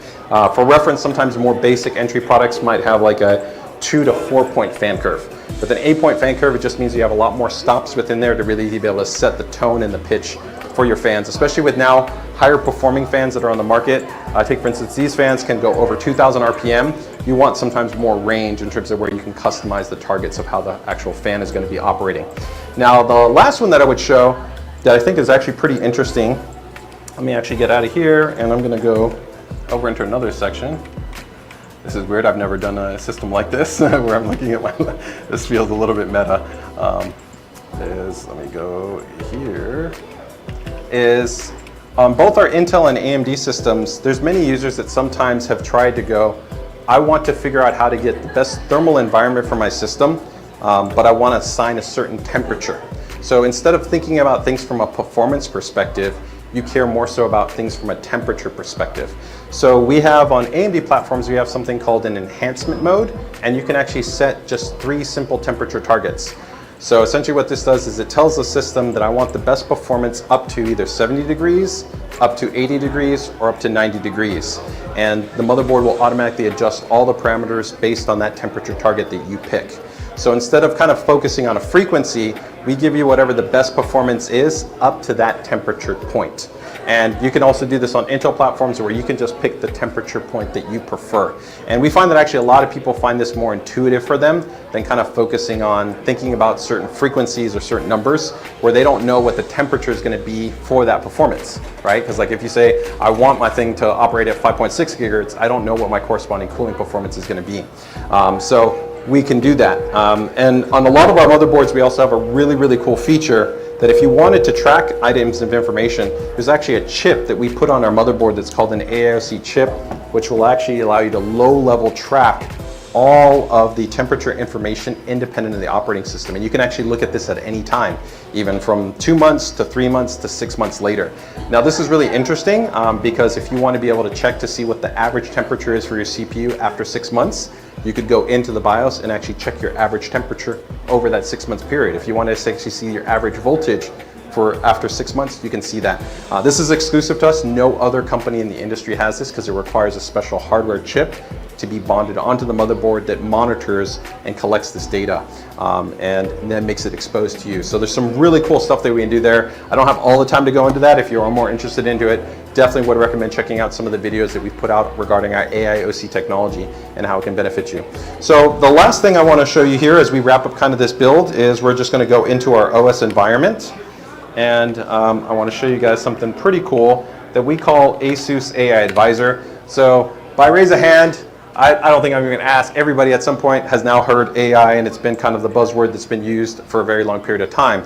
Speaker 1: For reference, sometimes more basic entry products might have like a 2 to 4-point fan curve. With an 8-point fan curve, it just means you have a lot more stops within there to really be able to set the tone and the pitch for your fans, especially with now higher performing fans that are on the market. Take for instance, these fans can go over 2,000 RPM. You want sometimes more range in terms of where you can customize the targets of how the actual fan is going to be operating. Now, the last one that I would show that I think is actually pretty interesting, let me actually get out of here and I'm going to go over into another section. This is weird, I've never done a system like this where I'm looking at my, this feels a little bit meta. Let me go here, is on both our Intel and AMD systems, there's many users that sometimes have tried to go, I want to figure out how to get the best thermal environment for my system, but I want to assign a certain temperature. So instead of thinking about things from a performance perspective, you care more so about things from a temperature perspective. So we have on AMD platforms, we have something called an enhancement mode, and you can actually set just 3 simple temperature targets. So essentially what this does is it tells the system that I want the best performance up to either 70 degrees, up to 80 degrees, or up to 90 degrees. And the motherboard will automatically adjust all the parameters based on that temperature target that you pick. So instead of kind of focusing on a frequency, we give you whatever the best performance is up to that temperature point. And you can also do this on Intel platforms where you can just pick the temperature point that you prefer. And we find that actually a lot of people find this more intuitive for them than kind of focusing on thinking about certain frequencies or certain numbers where they don't know what the temperature is going to be for that performance, right? Because like if you say, I want my thing to operate at 5.6 gigahertz, I don't know what my corresponding cooling performance is going to be. So we can do that. And on a lot of our motherboards, we also have a really, really cool feature that if you wanted to track items of information, there's actually a chip that we put on our motherboard that's called an AIOC chip, which will actually allow you to low-level track all of the temperature information independent of the operating system. And you can actually look at this at any time, even from 2 months to 3 months to 6 months later. Now this is really interesting because if you want to be able to check to see what the average temperature is for your CPU after 6 months, you could go into the BIOS and actually check your average temperature over that 6 month period. If you want to actually see your average voltage for after 6 months, you can see that. This is exclusive to us. No other company in the industry has this because it requires a special hardware chip to be bonded onto the motherboard that monitors and collects this data and then makes it exposed to you. So there's some really cool stuff that we can do there. I don't have all the time to go into that. If you are more interested into it, definitely would recommend checking out some of the videos that we've put out regarding our AIOC technology and how it can benefit you. So the last thing I want to show you here as we wrap up kind of this build is we're just going to go into our OS environment. And I want to show you guys something pretty cool that we call ASUS AI Advisor. So by raise of hand, I don't think I'm even going to ask. Everybody at some point has now heard AI, and it's been kind of the buzzword that's been used for a very long period of time.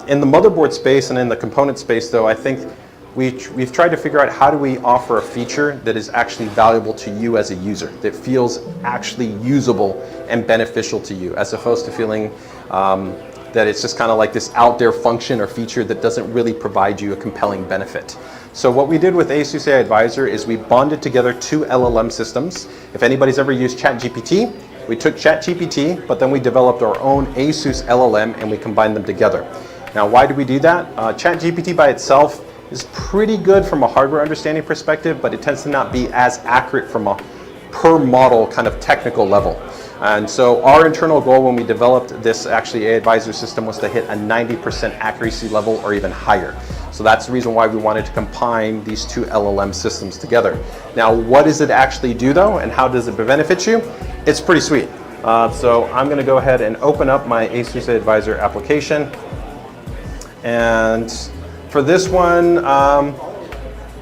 Speaker 1: In the motherboard space and in the component space, though, I think we've tried to figure out how do we offer a feature that is actually valuable to you as a user, that feels actually usable and beneficial to you, as opposed to feeling that it's just kind of like this out there function or feature that doesn't really provide you a compelling benefit. So what we did with ASUS AI Advisor is we bonded together two LLM systems. If anybody's ever used ChatGPT, we took ChatGPT, but then we developed our own ASUS LLM and we combined them together. Now, why did we do that? ChatGPT by itself is pretty good from a hardware understanding perspective, but it tends to not be as accurate from a per model kind of technical level. And so our internal goal when we developed this actually AI Advisor system was to hit a 90% accuracy level or even higher. So that's the reason why we wanted to combine these two LLM systems together. Now, what does it actually do though, and how does it benefit you? It's pretty sweet. So I'm going to go ahead and open up my ASUS AI Advisor application. And for this one,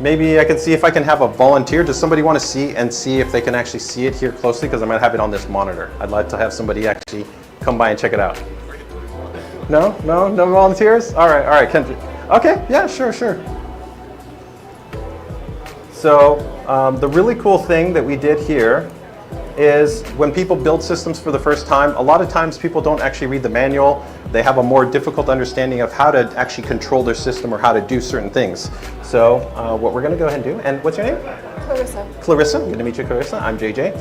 Speaker 1: maybe I can see if I can have a volunteer. Does somebody want to see if they can actually see it here closely? Because I'm going to have it on this monitor. I'd like to have somebody actually come by and check it out. No volunteers? All right, Kendrick. Okay, yeah, sure. So the really cool thing that we did here is when people build systems for the first time, a lot of times people don't actually read the manual. They have a more difficult understanding of how to actually control their system or how to do certain things. So what we're going to go ahead and do, and what's your name?
Speaker 3: Clarissa.
Speaker 1: Clarissa, good to meet you, Clarissa. I'm JJ.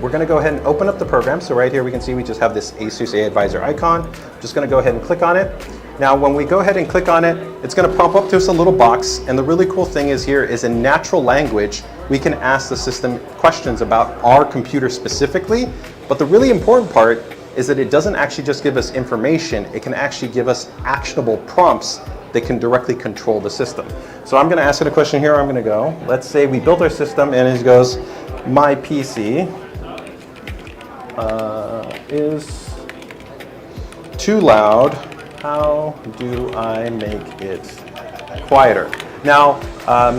Speaker 1: We're going to go ahead and open up the program. So right here we can see we just have this ASUS AI Advisor icon. Just going to go ahead and click on it. Now when we go ahead and click on it, it's going to pop up to us a little box, and the really cool thing is here is in natural language we can ask the system questions about our computer specifically, but the really important part is that it doesn't actually just give us information, it can actually give us actionable prompts that can directly control the system. So I'm going to ask it a question here. I'm going to go, let's say we built our system and it goes, my PC is too loud. How do I make it quieter? Now,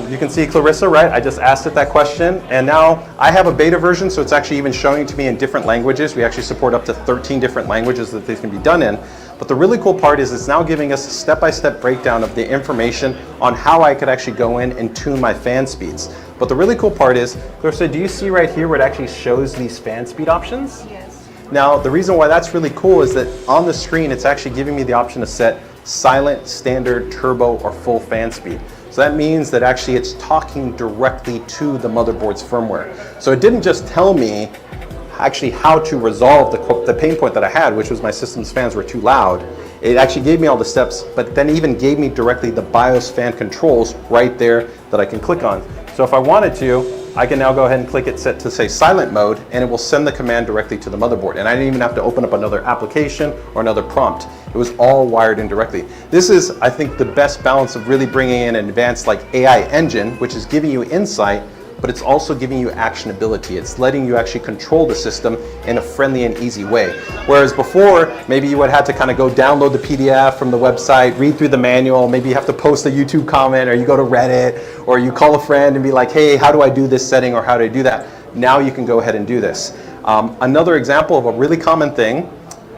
Speaker 1: you can see Clarissa, right? I just asked it that question, and now I have a beta version, so it's actually even showing to me in different languages. We actually support up to 13 different languages that this can be done in. But the really cool part is it's now giving us a step-by-step breakdown of the information on how I could actually go in and tune my fan speeds. But the really cool part is, Clarissa, do you see right here where it actually shows these fan speed options?
Speaker 3: Yes.
Speaker 1: Now, the reason why that's really cool is that on the screen, it's actually giving me the option to set silent, standard, turbo, or full fan speed. So that means that actually it's talking directly to the motherboard's firmware. So it didn't just tell me actually how to resolve the pain point that I had, which was my system's fans were too loud. It actually gave me all the steps, but then even gave me directly the BIOS fan controls right there that I can click on. So if I wanted to, I can now go ahead and click it set to say silent mode, and it will send the command directly to the motherboard. And I didn't even have to open up another application or another prompt. It was all wired in directly. This is, I think, the best balance of really bringing in an advanced like AI engine, which is giving you insight, but it's also giving you actionability. It's letting you actually control the system in a friendly and easy way. Whereas before, maybe you would have to kind of go download the PDF from the website, read through the manual, maybe you have to post a YouTube comment, or you go to Reddit, or you call a friend and be like, hey, how do I do this setting, or how do I do that? Now you can go ahead and do this. Another example of a really common thing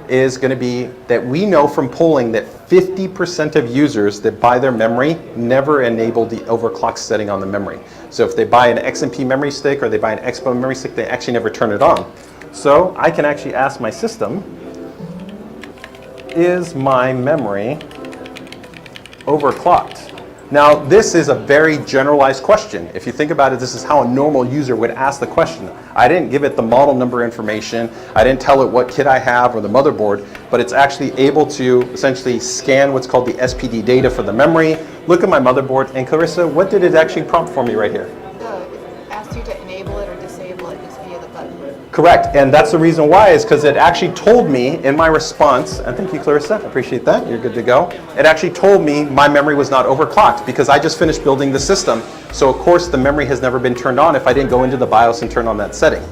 Speaker 1: is going to be that we know from polling that 50% of users that buy their memory never enable the overclock setting on the memory. So if they buy an XMP memory stick or they buy an Expo memory stick, they actually never turn it on. So I can actually ask my system, is my memory overclocked? Now, this is a very generalized question. If you think about it, this is how a normal user would ask the question. I didn't give it the model number information. I didn't tell it what kit I have or the motherboard, but it's actually able to essentially scan what's called the SPD data for the memory, look at my motherboard, and Clarissa, what did it actually prompt for me right here?
Speaker 3: It asked you to enable it or disable it.
Speaker 1: Correct, and that's the reason why is because it actually told me in my response, and thank you, Clarissa, I appreciate that, you're good to go. It actually told me my memory was not overclocked because I just finished building the system. So of course the memory has never been turned on if I didn't go into the BIOS and turn on that setting.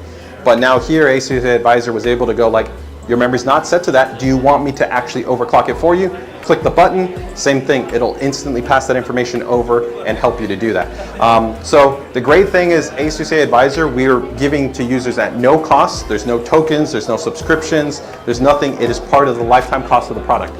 Speaker 1: But now here ASUS AI Advisor was able to go like, your memory's not set to that, do you want me to actually overclock it for you? Click the button, same thing, it'll instantly pass that information over and help you to do that. So the great thing is ASUS AI Advisor, we're giving to users at no cost. There's no tokens, there's no subscriptions, there's nothing. It is part of the lifetime cost of the product.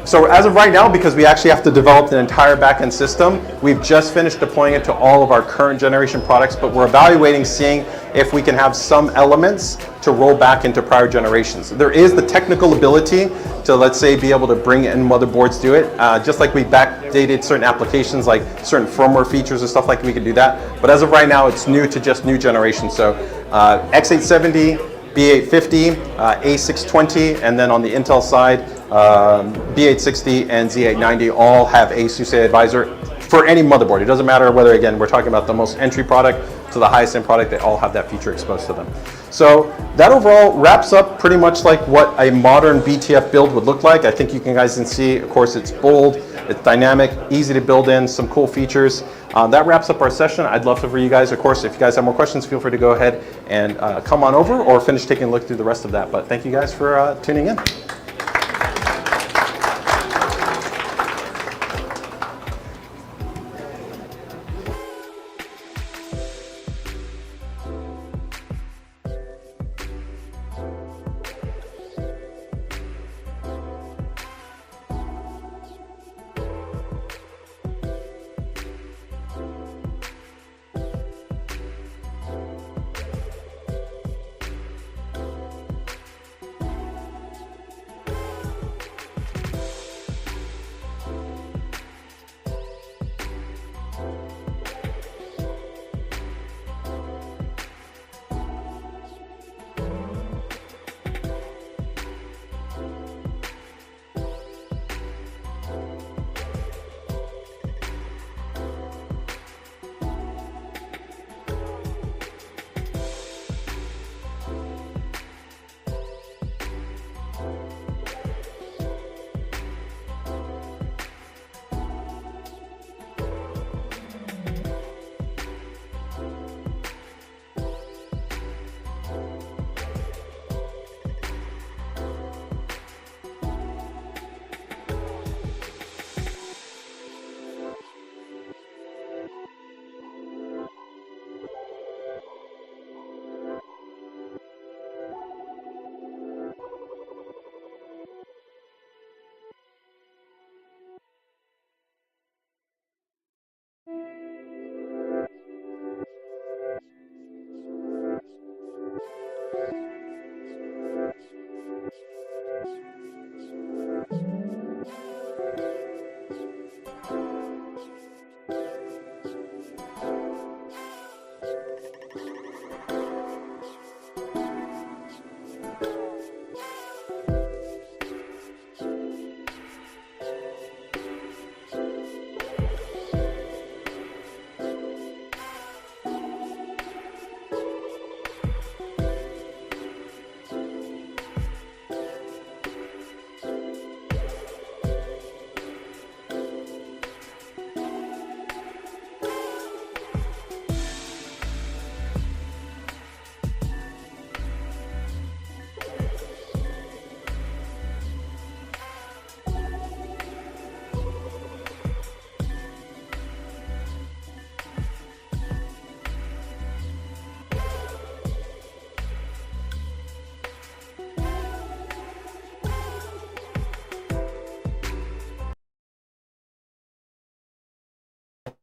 Speaker 1: So as of right now, because we actually have to develop an entire backend system, we've just finished deploying it to all of our current generation products, but we're evaluating, seeing if we can have some elements to roll back into prior generations. There is the technical ability to, let's say, be able to bring in motherboards to it, just like we backdated certain applications like certain firmware features and stuff like that, we can do that. But as of right now, it's new to just new generation. So X870, B850, A620, and then on the Intel side, B860 and Z890 all have ASUS AI Advisor for any motherboard. It doesn't matter whether, again, we're talking about the most entry product to the highest end product, they all have that feature exposed to them. So that overall wraps up pretty much like what a modern BTF build would look like. I think you guys can see, of course, it's bold, it's dynamic, easy to build in, some cool features. That wraps up our session. I'd love for you guys, of course, if you guys have more questions, feel free to go ahead and come on over or finish taking a look through the rest of that. But thank you guys for tuning in.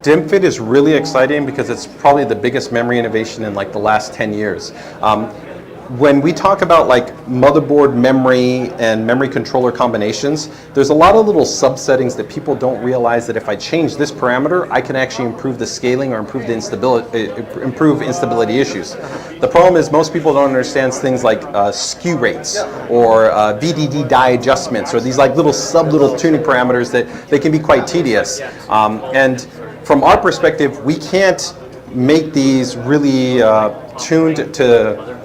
Speaker 1: DIMFIT is really exciting because it's probably the biggest memory innovation in like the last 10 years. When we talk about like motherboard memory and memory controller combinations, there's a lot of little subsettings that people don't realize that if I change this parameter, I can actually improve the scaling or improve the instability issues. The problem is most people don't understand things like skew rates or VDD die adjustments or these like little tuning parameters that they can be quite tedious. And from our perspective, we can't make these really tuned to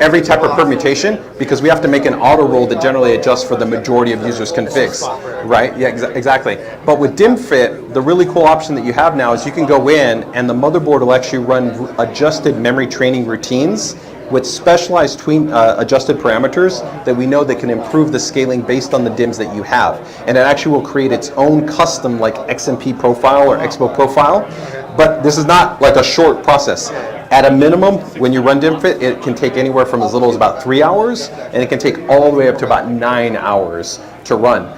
Speaker 1: every type of permutation because we have to make an auto roll that generally adjusts for the majority of users' configs, right? Yeah, exactly. But with DIMFit, the really cool option that you have now is you can go in and the motherboard will actually run adjusted memory training routines with specialized adjusted parameters that we know that can improve the scaling based on the DIMMs that you have. And it actually will create its own custom like XMP profile or Expo profile. But this is not like a short process. At a minimum, when you run DIMFit, it can take anywhere from as little as about 3 hours, and it can take all the way up to about 9 hours to run.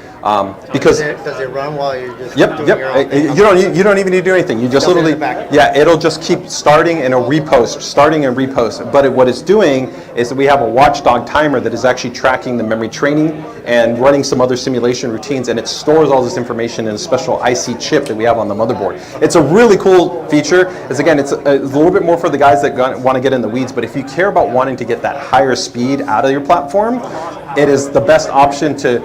Speaker 1: Because
Speaker 3: does it run while you're just
Speaker 1: Yep. You don't even need to do anything. You just literally, yeah, it'll just keep starting and it'll repost, starting and repost. But what it's doing is that we have a watchdog timer that is actually tracking the memory training and running some other simulation routines, and it stores all this information in a special IC chip that we have on the motherboard. It's a really cool feature. It's a little bit more for the guys that want to get in the weeds, but if you care about wanting to get that higher speed out of your platform, it is the best option to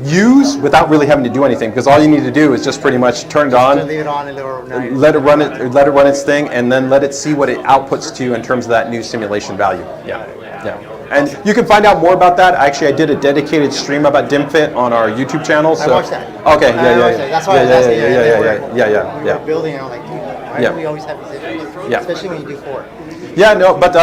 Speaker 1: use without really having to do anything, because all you need to do is just pretty much turn it on,
Speaker 3: leave it on and
Speaker 1: let it run its thing, and then let it see what it outputs to you in terms of that new simulation value. Yeah. And you can find out more about that. Actually, I did a dedicated stream about DIMFit on our YouTube channel. So
Speaker 3: I watched that.
Speaker 1: Okay,
Speaker 3: That's why I was asking.
Speaker 1: Yeah.
Speaker 3: We're building, and I'm like, dude, why do we always have these issues?
Speaker 1: Yeah.
Speaker 3: Especially when you do 4.
Speaker 1: Yeah, no, but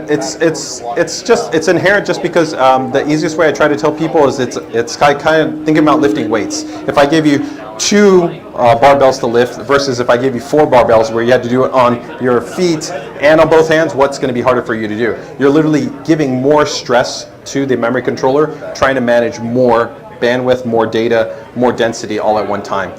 Speaker 1: it's inherent just because the easiest way I try to tell people is it's kind of thinking about lifting weights. If I give you 2 barbells to lift versus if I give you 4 barbells where you had to do it on your feet and on both hands, what's going to be harder for you to do? You're literally giving more stress to the memory controller, trying to manage more bandwidth, more data, more density all at one time.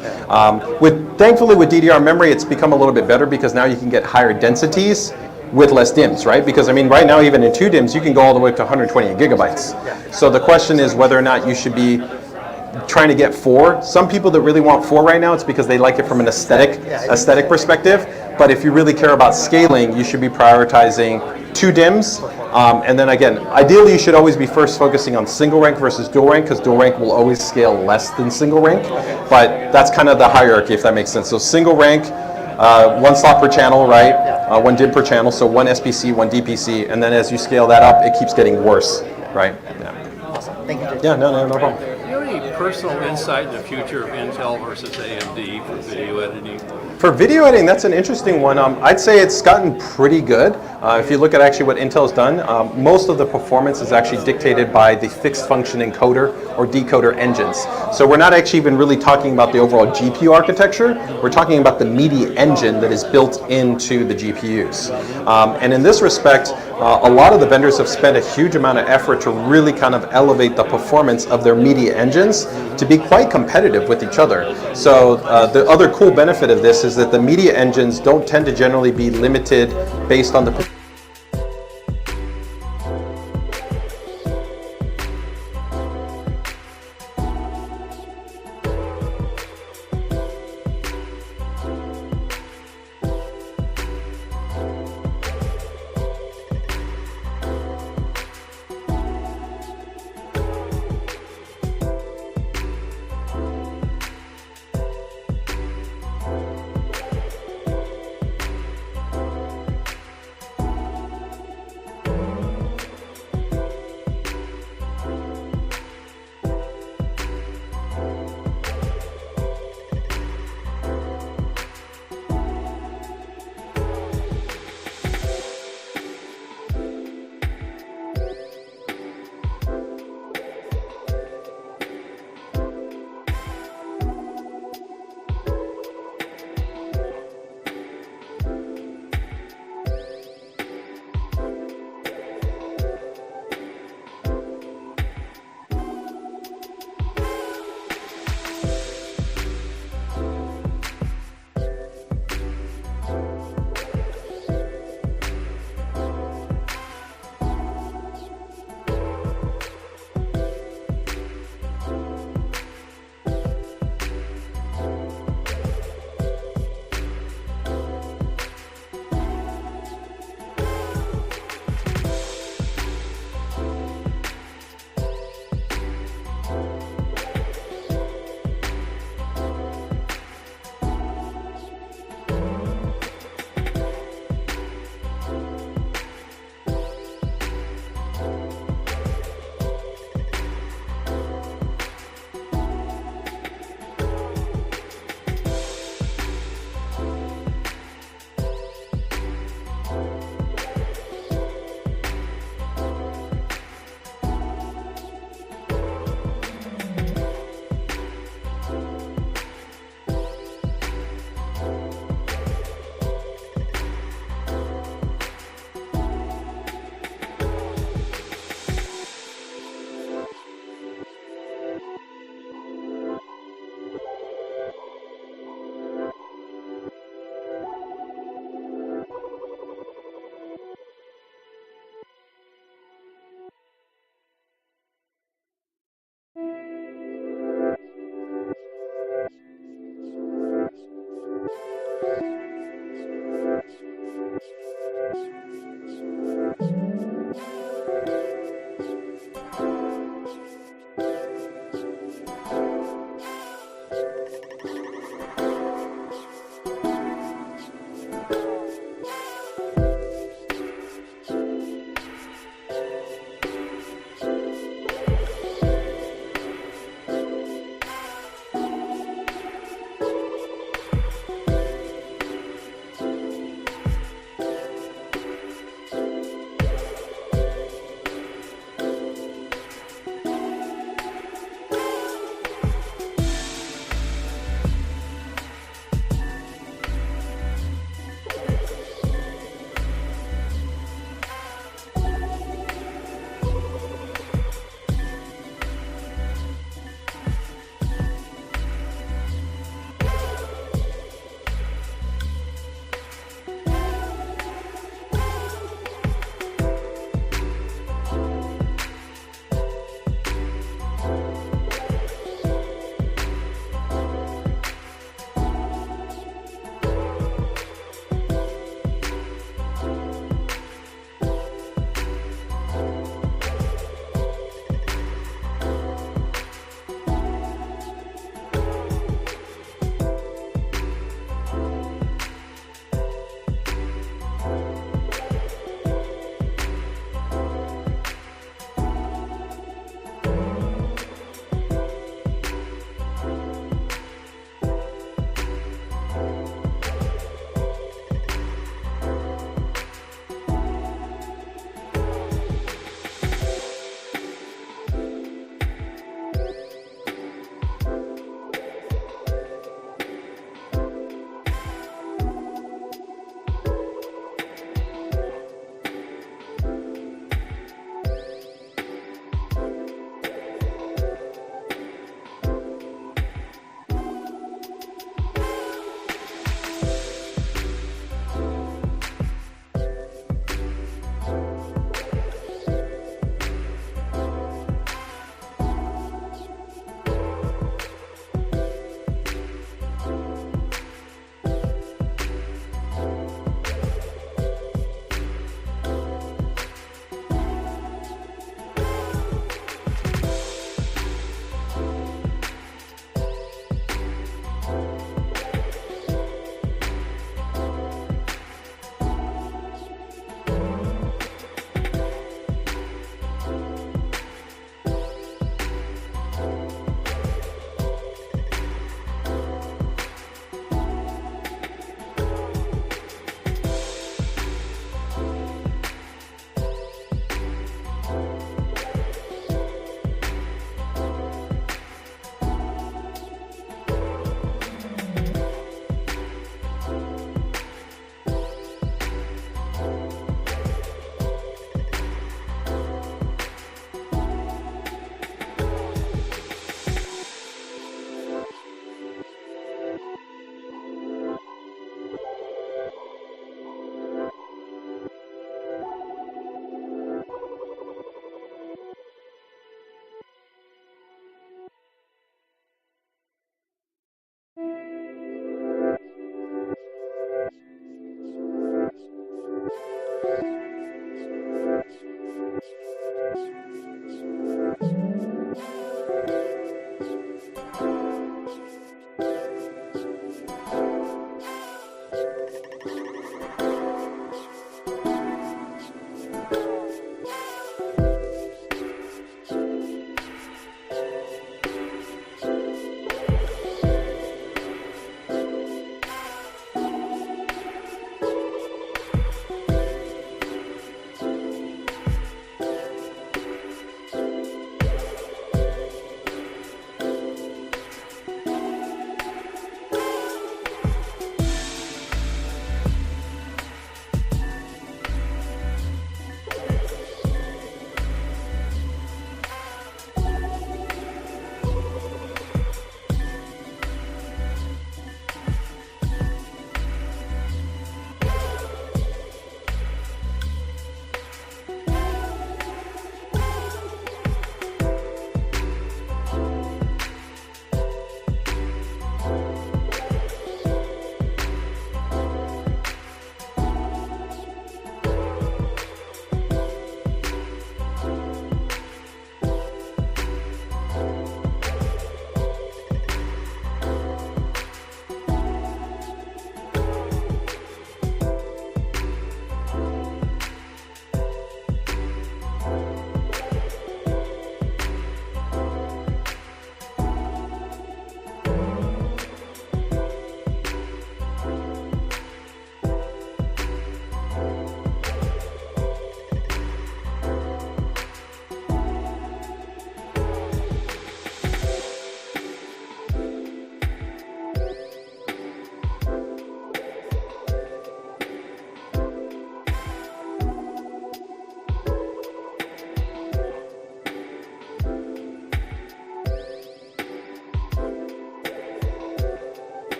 Speaker 1: Thankfully with DDR memory, it's become a little bit better because now you can get higher densities with less DIMMs, right? Because I mean, right now, even in 2 DIMMs, you can go all the way up to 128 gigabytes. So the question is whether or not you should be trying to get 4. Some people that really want 4 right now, it's because they like it from an aesthetic perspective. But if you really care about scaling, you should be prioritizing 2 DIMMs. And then again, ideally, you should always be first focusing on single rank versus dual rank, because dual rank will always scale less than single rank. But that's kind of the hierarchy, if that makes sense. So single rank, 1 slot per channel, right? 1 DIMM per channel, so 1 SPC, 1 DPC, and then as you scale that up, it keeps getting worse, right? Yeah.
Speaker 3: Awesome. Thank you, Jason.
Speaker 1: Yeah, no problem.
Speaker 4: Do you have any personal insight in the future of Intel versus AMD for video editing?
Speaker 1: For video editing, that's an interesting one. I'd say it's gotten pretty good. If you look at actually what Intel's done, most of the performance is actually dictated by the fixed function encoder or decoder engines. So we're not actually even really talking about the overall GPU architecture. We're talking about the media engine that is built into the GPUs. And in this respect, a lot of the vendors have spent a huge amount of effort to really kind of elevate the performance of their media engines to be quite competitive with each other. So the other cool benefit of this is that the media engines don't tend to generally be limited based on the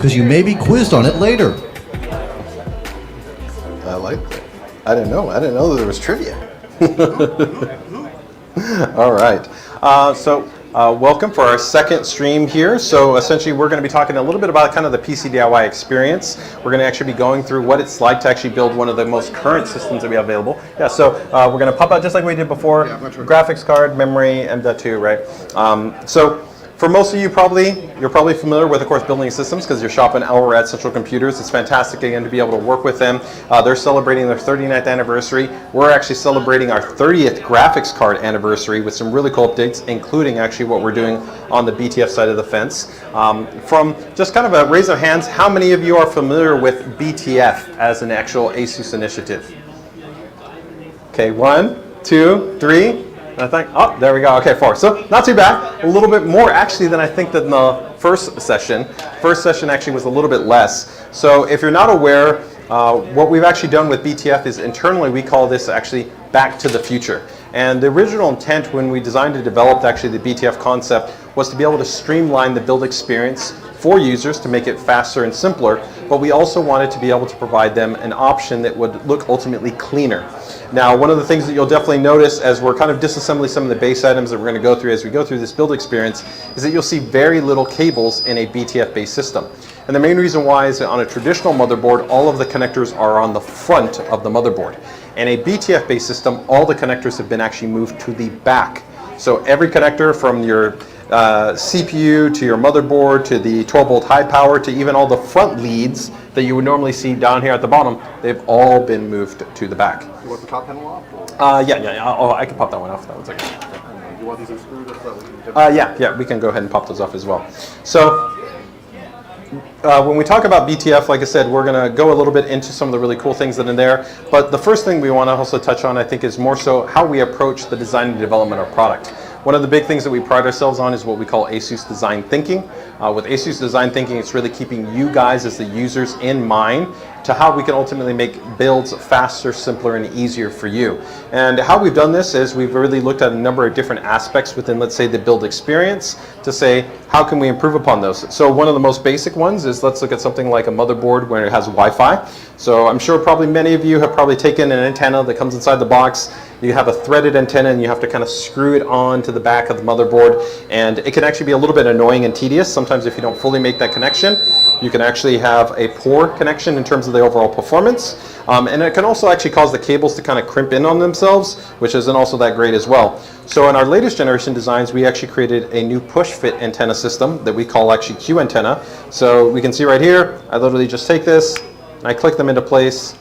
Speaker 5: because you may be quizzed on it later.
Speaker 1: I like that. I didn't know that there was trivia. All right. Welcome for our second stream here. So essentially we're going to be talking a little bit about kind of the PCDIY experience. We're going to actually be going through what it's like to actually build one of the most current systems that we have available. Yeah, so we're going to pop out just like we did before. Yeah, graphics card, memory, M.2, right? So for most of you, you're probably familiar with, of course, building systems because you're shopping over at Central Computers. It's fantastic, again, to be able to work with them. They're celebrating their 39th anniversary. We're actually celebrating our 30th graphics card anniversary with some really cool updates, including actually what we're doing on the BTF side of the fence. From just kind of a raise of hands, how many of you are familiar with BTF as an actual ASUS initiative? Okay, 1, 2, 3. I think, oh, there we go. Okay, 4. So not too bad. A little bit more actually than I think than the first session. First session actually was a little bit less. So if you're not aware, what we've actually done with BTF is internally we call this actually back to the future. And the original intent when we designed and developed actually the BTF concept was to be able to streamline the build experience for users to make it faster and simpler, but we also wanted to be able to provide them an option that would look ultimately cleaner. Now, one of the things that you'll definitely notice as we're kind of disassembling some of the base items that we're going to go through as we go through this build experience is that you'll see very little cables in a BTF-based system. And the main reason why is that on a traditional motherboard, all of the connectors are on the front of the motherboard. In a BTF-based system, all the connectors have been actually moved to the back. So every connector from your CPU to your motherboard to the 12-volt high power to even all the front leads that you would normally see down here at the bottom, they've all been moved to the back.
Speaker 2: You want the top panel off?
Speaker 1: Yeah. Oh, I can pop that one off. That one's okay.
Speaker 2: Do you want these unscrewed or so we can
Speaker 1: Yeah, we can go ahead and pop those off as well. So when we talk about BTF, like I said, we're going to go a little bit into some of the really cool things that are in there. But the first thing we want to also touch on, I think, is more so how we approach the design and development of product. One of the big things that we pride ourselves on is what we call ASUS design thinking. With ASUS design thinking, it's really keeping you guys as the users in mind to how we can ultimately make builds faster, simpler, and easier for you. And how we've done this is we've really looked at a number of different aspects within, let's say, the build experience to say, how can we improve upon those? So one of the most basic ones is let's look at something like a motherboard where it has Wi-Fi. So I'm sure probably many of you have probably taken an antenna that comes inside the box. You have a threaded antenna and you have to kind of screw it on to the back of the motherboard, and it can actually be a little bit annoying and tedious. Sometimes if you don't fully make that connection, you can actually have a poor connection in terms of the overall performance. And it can also actually cause the cables to kind of crimp in on themselves, which isn't also that great as well. So in our latest generation designs, we actually created a new push fit antenna system that we call actually Q antenna. So we can see right here, I literally just take this, and I click them into place,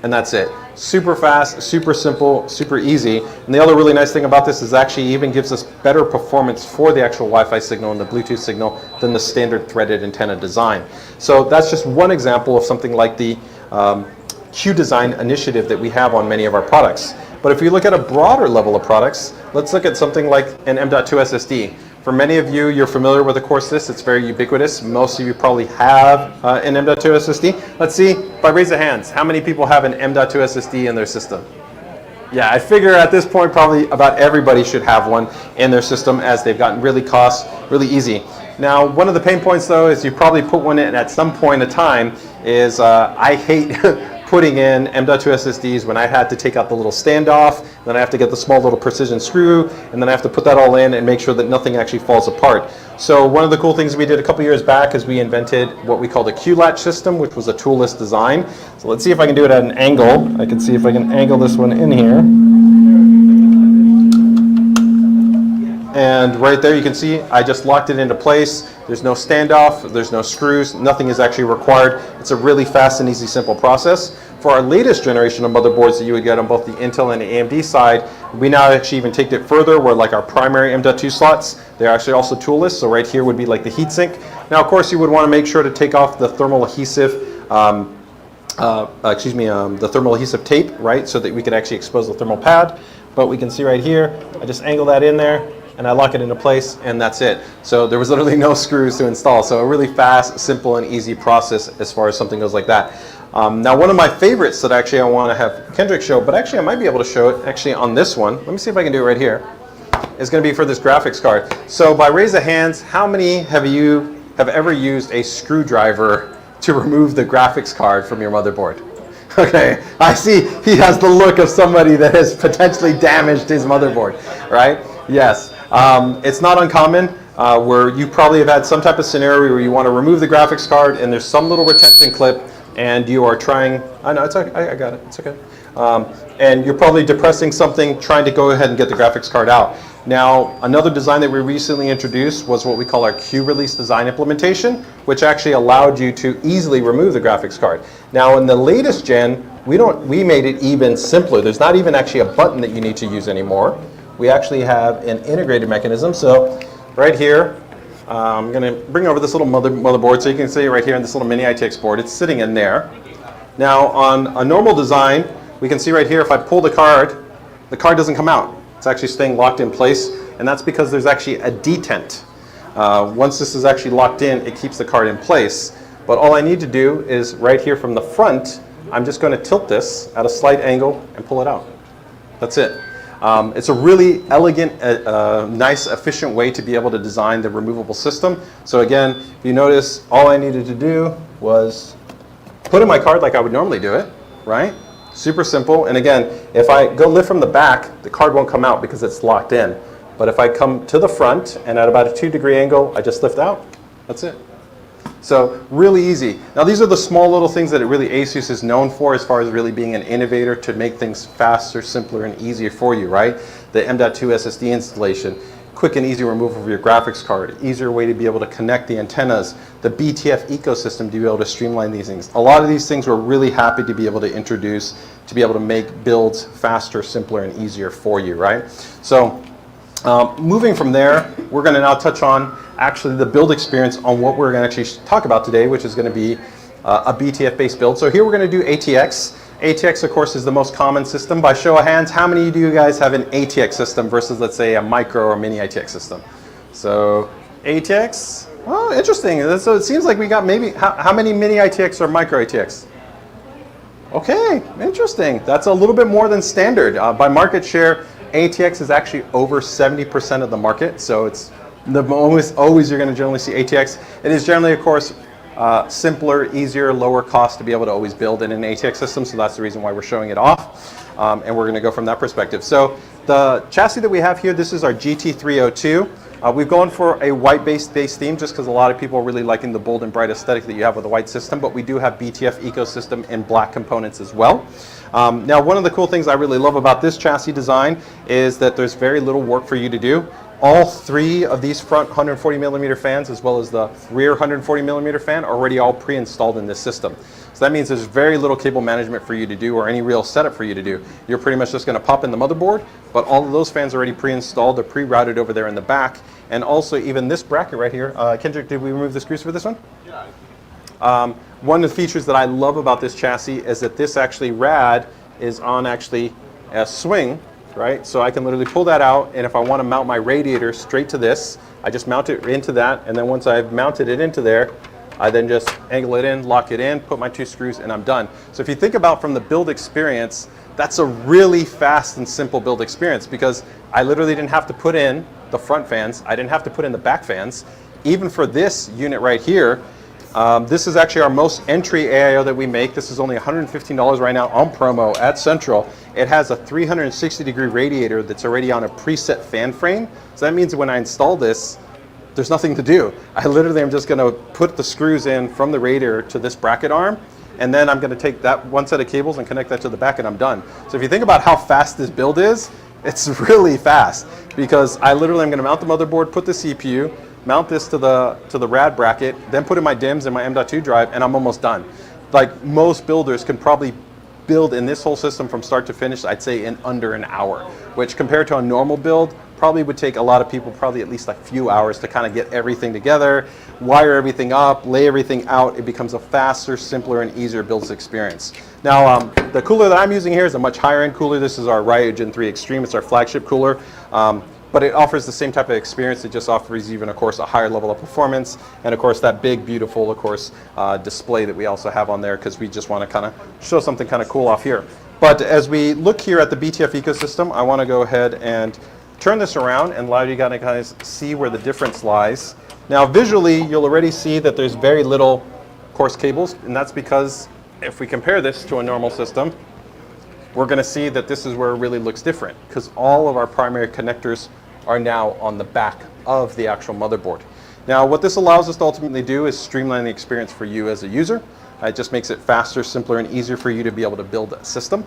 Speaker 1: and that's it. Super fast, super simple, super easy. And the other really nice thing about this is actually even gives us better performance for the actual Wi-Fi signal and the Bluetooth signal than the standard threaded antenna design. So that's just one example of something like the Q design initiative that we have on many of our products. But if you look at a broader level of products, let's look at something like an M.2 SSD. For many of you, you're familiar with, of course, this. It's very ubiquitous. Most of you probably have an M.2 SSD. Let's see, by raise of hands, how many people have an M.2 SSD in their system? Yeah, I figure at this point probably about everybody should have one in their system as they've gotten really really easy. Now, one of the pain points though is you probably put one in at some point in time is I hate putting in M.2 SSDs when I had to take out the little standoff, then I have to get the small little precision screw, and then I have to put that all in and make sure that nothing actually falls apart. So one of the cool things we did a couple years back is we invented what we call the Q-latch system, which was a toolless design. So let's see if I can do it at an angle. I can see if I can angle this one in here. And right there you can see I just locked it into place. There's no standoff, there's no screws, nothing is actually required. It's a really fast and easy, simple process. For our latest generation of motherboards that you would get on both the Intel and the AMD side, we now actually even take it further where like our primary M.2 slots, they're actually also toolless. So right here would be like the heatsink. Now of course you would want to make sure to take off the thermal adhesive the thermal adhesive tape, right, so that we could actually expose the thermal pad. But we can see right here, I just angle that in there and I lock it into place, and that's it. So there was literally no screws to install. So a really fast, simple, and easy process as far as something goes like that. Now one of my favorites that actually I want to have Kendrick show, but actually I might be able to show it actually on this one. Let me see if I can do it right here. It's going to be for this graphics card. So by raise of hands, how many have you have ever used a screwdriver to remove the graphics card from your motherboard? Okay, I see he has the look of somebody that has potentially damaged his motherboard, right? Yes, it's not uncommon where you probably have had some type of scenario where you want to remove the graphics card and there's some little retention clip and you are trying, I know, it's okay, I got it, it's okay. And you're probably depressing something, trying to go ahead and get the graphics card out. Now, another design that we recently introduced was what we call our Q release design implementation, which actually allowed you to easily remove the graphics card. Now, in the latest gen, we made it even simpler. There's not even actually a button that you need to use anymore. We actually have an integrated mechanism. So right here, I'm going to bring over this little motherboard so you can see right here in this little mini ITX board. It's sitting in there. Now, on a normal design, we can see right here, if I pull the card doesn't come out. It's actually staying locked in place, and that's because there's actually a detent. Once this is actually locked in, it keeps the card in place. But all I need to do is right here from the front, I'm just going to tilt this at a slight angle and pull it out. That's it. It's a really elegant, nice, efficient way to be able to design the removable system. So again, if you notice, all I needed to do was put in my card like I would normally do it, right? Super simple. And again, if I go lift from the back, the card won't come out because it's locked in. But if I come to the front and at about a 2-degree angle, I just lift out. That's it. So really easy. Now these are the small little things that really ASUS is known for as far as really being an innovator to make things faster, simpler, and easier for you, right? The M.2 SSD installation, quick and easy removal of your graphics card, easier way to be able to connect the antennas, the BTF ecosystem to be able to streamline these things. A lot of these things we're really happy to be able to introduce to be able to make builds faster, simpler, and easier for you, right? So moving from there, we're going to now touch on actually the build experience on what we're going to actually talk about today, which is going to be a BTF-based build. So here we're going to do ATX. ATX, of course, is the most common system. By show of hands, how many of you guys have an ATX system versus, let's say, a micro or mini ITX system? So ATX, oh, interesting. So it seems like we got maybe, how many mini ITX or micro ATX? Okay, interesting. That's a little bit more than standard. By market share, ATX is actually over 70% of the market. So it's always you're going to generally see ATX. It is generally, of course, simpler, easier, lower cost to be able to always build in an ATX system. So that's the reason why we're showing it off. And we're going to go from that perspective. So the chassis that we have here, this is our GT302. We've gone for a white-based theme just because a lot of people are really liking the bold and bright aesthetic that you have with the white system, but we do have BTF ecosystem in black components as well. Now, one of the cool things I really love about this chassis design is that there's very little work for you to do. All three of these front 140 millimeter fans as well as the rear 140 millimeter fan are already all pre-installed in this system. So that means there's very little cable management for you to do or any real setup for you to do. You're pretty much just going to pop in the motherboard, but all of those fans are already pre-installed. They're pre-routed over there in the back. And also even this bracket right here. Kendrick, did we remove the screws for this one? Yeah. One of the features that I love about this chassis is that this actually rad is on actually a swing, right? So I can literally pull that out, and if I want to mount my radiator straight to this, I just mount it into that, and then once I've mounted it into there, I then just angle it in, lock it in, put my 2 screws, and I'm done. So if you think about from the build experience, that's a really fast and simple build experience because I literally didn't have to put in the front fans, I didn't have to put in the back fans. Even for this unit right here, this is actually our most entry AIO that we make. This is only $115 right now on promo at Central. It has a 360-degree radiator that's already on a preset fan frame. So that means when I install this, there's nothing to do. I literally am just going to put the screws in from the radiator to this bracket arm, and then I'm going to take that one set of cables and connect that to the back, and I'm done. So if you think about how fast this build is, it's really fast because I literally am going to mount the motherboard, put the CPU, mount this to the rad bracket, then put in my DIMMs and my M.2 drive, and I'm almost done. Like most builders can probably build in this whole system from start to finish, I'd say in under an hour, which compared to a normal build, probably would take a lot of people probably at least a few hours to kind of get everything together, wire everything up, lay everything out. It becomes a faster, simpler, and easier build experience. Now, the cooler that I'm using here is a much higher end cooler. This is our Ryogen 3 Extreme. It's our flagship cooler. But it offers the same type of experience. It just offers even, of course, a higher level of performance. And, of course, that big, beautiful, of course, display that we also have on there because we just want to kind of show something kind of cool off here. But as we look here at the BTF ecosystem, I want to go ahead and turn this around and allow you guys to see where the difference lies. Now visually, you'll already see that there's very little coarse cables, and that's because if we compare this to a normal system, we're going to see that this is where it really looks different, because all of our primary connectors are now on the back of the actual motherboard. Now what this allows us to ultimately do is streamline the experience for you as a user. It just makes it faster, simpler, and easier for you to be able to build a system,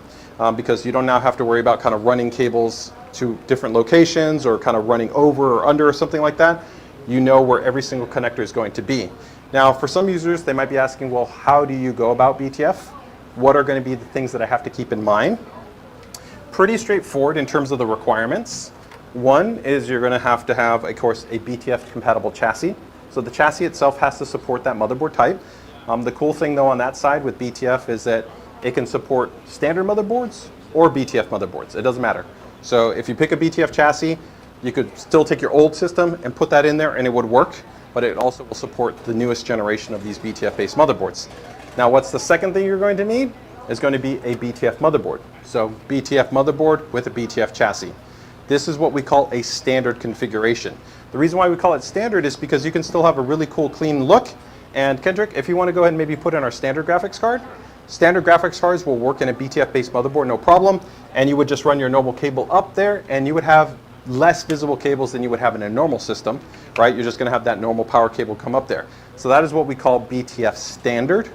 Speaker 1: because you don't now have to worry about kind of running cables to different locations or kind of running over or under or something like that. You know where every single connector is going to be. Now for some users, they might be asking, well, how do you go about BTF? What are going to be the things that I have to keep in mind? Pretty straightforward in terms of the requirements. One is you're going to have, of course, a BTF compatible chassis. So the chassis itself has to support that motherboard type. The cool thing though on that side with BTF is that it can support standard motherboards or BTF motherboards. It doesn't matter. So if you pick a BTF chassis, you could still take your old system and put that in there and it would work, but it also will support the newest generation of these BTF based motherboards. Now what's the second thing you're going to need is going to be a BTF motherboard. So BTF motherboard with a BTF chassis. This is what we call a standard configuration. The reason why we call it standard is because you can still have a really cool clean look. And Kendrick, if you want to go ahead and maybe put in our standard graphics card, standard graphics cards will work in a BTF based motherboard, no problem. And you would just run your normal cable up there and you would have less visible cables than you would have in a normal system, right? You're just going to have that normal power cable come up there. So that is what we call BTF standard.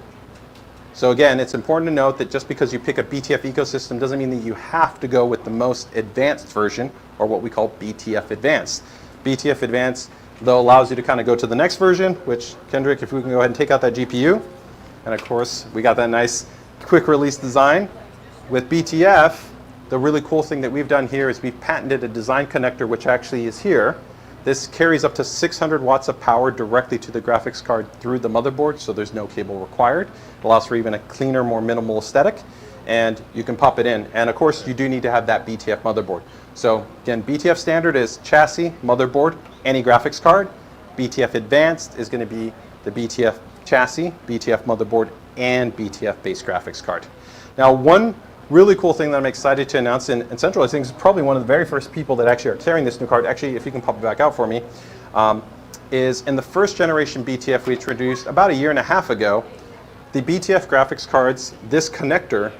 Speaker 1: So again, it's important to note that just because you pick a BTF ecosystem doesn't mean that you have to go with the most advanced version, or what we call BTF advanced. BTF advanced though allows you to kind of go to the next version, which Kendrick, if we can go ahead and take out that GPU. And of course, we got that nice quick release design. With BTF, the really cool thing that we've done here is we've patented a design connector, which actually is here. This carries up to 600 watts of power directly to the graphics card through the motherboard, so there's no cable required. It allows for even a cleaner, more minimal aesthetic, and you can pop it in. And of course, you do need to have that BTF motherboard. So again, BTF standard is chassis, motherboard, any graphics card. BTF advanced is going to be the BTF chassis, BTF motherboard, and BTF based graphics card. Now, one really cool thing that I'm excited to announce, and Central, I think, is probably one of the very first people that actually are carrying this new card. Actually, if you can pop it back out for me, is in the first generation BTF we introduced about a year and a half ago, the BTF graphics cards, this connector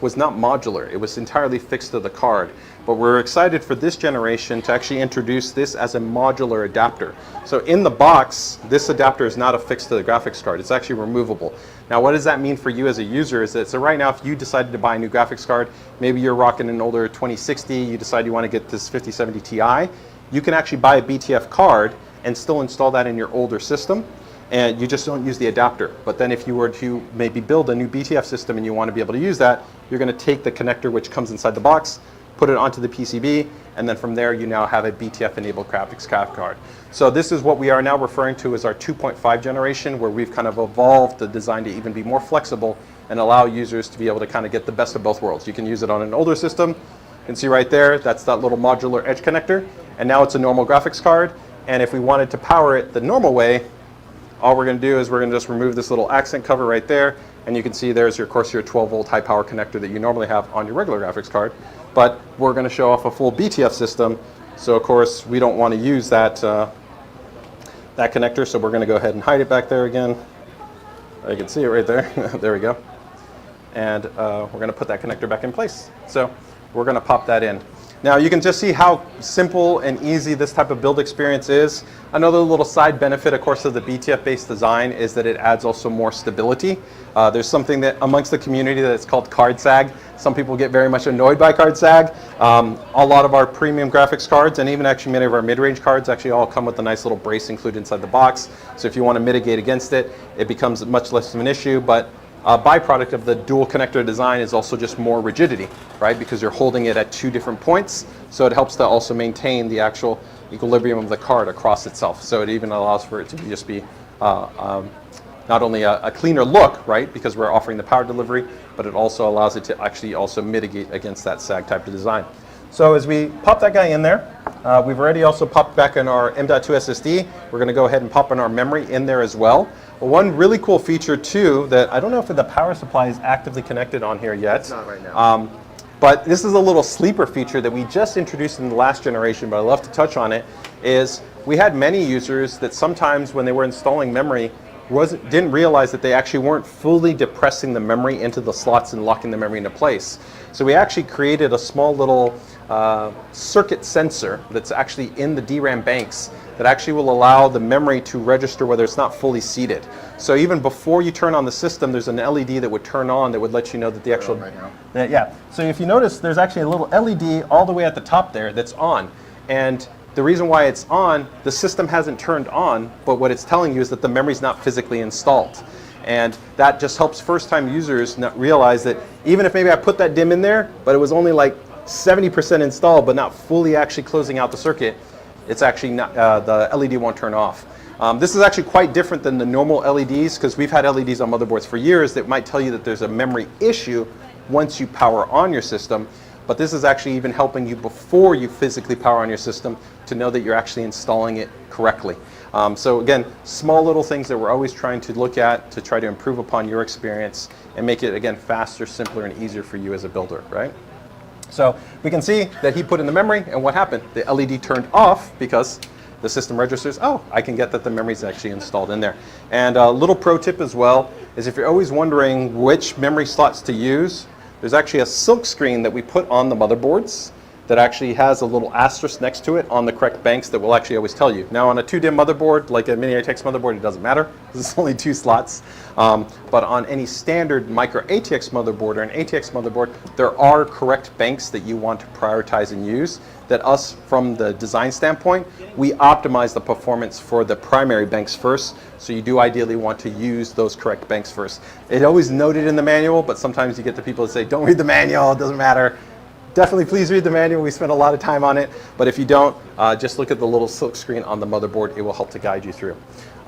Speaker 1: was not modular. It was entirely fixed to the card. But we're excited for this generation to actually introduce this as a modular adapter. So in the box, this adapter is not affixed to the graphics card. It's actually removable. Now what does that mean for you as a user is that, so right now if you decided to buy a new graphics card, maybe you're rocking an older 2060, you decide you want to get this 5070 Ti, you can actually buy a BTF card and still install that in your older system. And you just don't use the adapter. But then if you were to maybe build a new BTF system and you want to be able to use that, you're going to take the connector which comes inside the box, put it onto the PCB, and then from there you now have a BTF enabled graphics card. So this is what we are now referring to as our 2.5 generation, where we've kind of evolved the design to even be more flexible and allow users to be able to kind of get the best of both worlds. You can use it on an older system. You can see right there, that's that little modular edge connector, and now it's a normal graphics card. And if we wanted to power it the normal way, all we're going to do is we're going to just remove this little accent cover right there, and you can see there's your, of course, your 12 volt high power connector that you normally have on your regular graphics card. But we're going to show off a full BTF system, so of course we don't want to use that that connector, so we're going to go ahead and hide it back there again. You can see it right there. There we go. And we're going to put that connector back in place. So we're going to pop that in. Now you can just see how simple and easy this type of build experience is. Another little side benefit, of course, of the BTF-based design is that it adds also more stability. There's something that amongst the community that's called card sag. Some people get very much annoyed by card sag. A lot of our premium graphics cards and even actually many of our mid-range cards actually all come with a nice little brace included inside the box. So if you want to mitigate against it, it becomes much less of an issue. But a byproduct of the dual connector design is also just more rigidity, right? Because you're holding it at two different points, so it helps to also maintain the actual equilibrium of the card across itself. So it even allows for it to just be not only a cleaner look, right? Because we're offering the power delivery, but it also allows it to actually also mitigate against that sag type of design. So as we pop that guy in there, we've already also popped back in our M.2 SSD. We're going to go ahead and pop in our memory in there as well. One really cool feature too that I don't know if the power supply is actively connected on here yet.
Speaker 2: Not right now.
Speaker 1: But this is a little sleeper feature that we just introduced in the last generation, but I'd love to touch on it, is we had many users that sometimes when they were installing memory didn't realize that they actually weren't fully depressing the memory into the slots and locking the memory into place. So we actually created a small little circuit sensor that's actually in the DRAM banks that actually will allow the memory to register whether it's not fully seated. So even before you turn on the system, there's an LED that would turn on that would let you know that the actual... Yeah. So if you notice, there's actually a little LED all the way at the top there that's on. And the reason why it's on, the system hasn't turned on, but what it's telling you is that the memory's not physically installed. And that just helps first-time users not realize that even if maybe I put that DIMM in there, but it was only like 70% installed, but not fully actually closing out the circuit, it's actually not, the LED won't turn off. This is actually quite different than the normal LEDs, because we've had LEDs on motherboards for years that might tell you that there's a memory issue once you power on your system. But this is actually even helping you before you physically power on your system to know that you're actually installing it correctly. So again, small little things that we're always trying to look at to try to improve upon your experience and make it, again, faster, simpler, and easier for you as a builder, right? So we can see that he put in the memory, and what happened? The LED turned off because the system registers, oh, I can get that the memory is actually installed in there. And a little pro tip as well is if you're always wondering which memory slots to use, there's actually a silk screen that we put on the motherboards that actually has a little asterisk next to it on the correct banks that will actually always tell you. Now on a 2DIMM motherboard, like a mini ATX motherboard, it doesn't matter, because it's only 2 slots. But on any standard micro ATX motherboard or an ATX motherboard, there are correct banks that you want to prioritize and use that us, from the design standpoint, we optimize the performance for the primary banks first. So you do ideally want to use those correct banks first. It's always noted in the manual, but sometimes you get the people that say, don't read the manual, it doesn't matter. Definitely please read the manual, we spent a lot of time on it. But if you don't, just look at the little silk screen on the motherboard, it will help to guide you through.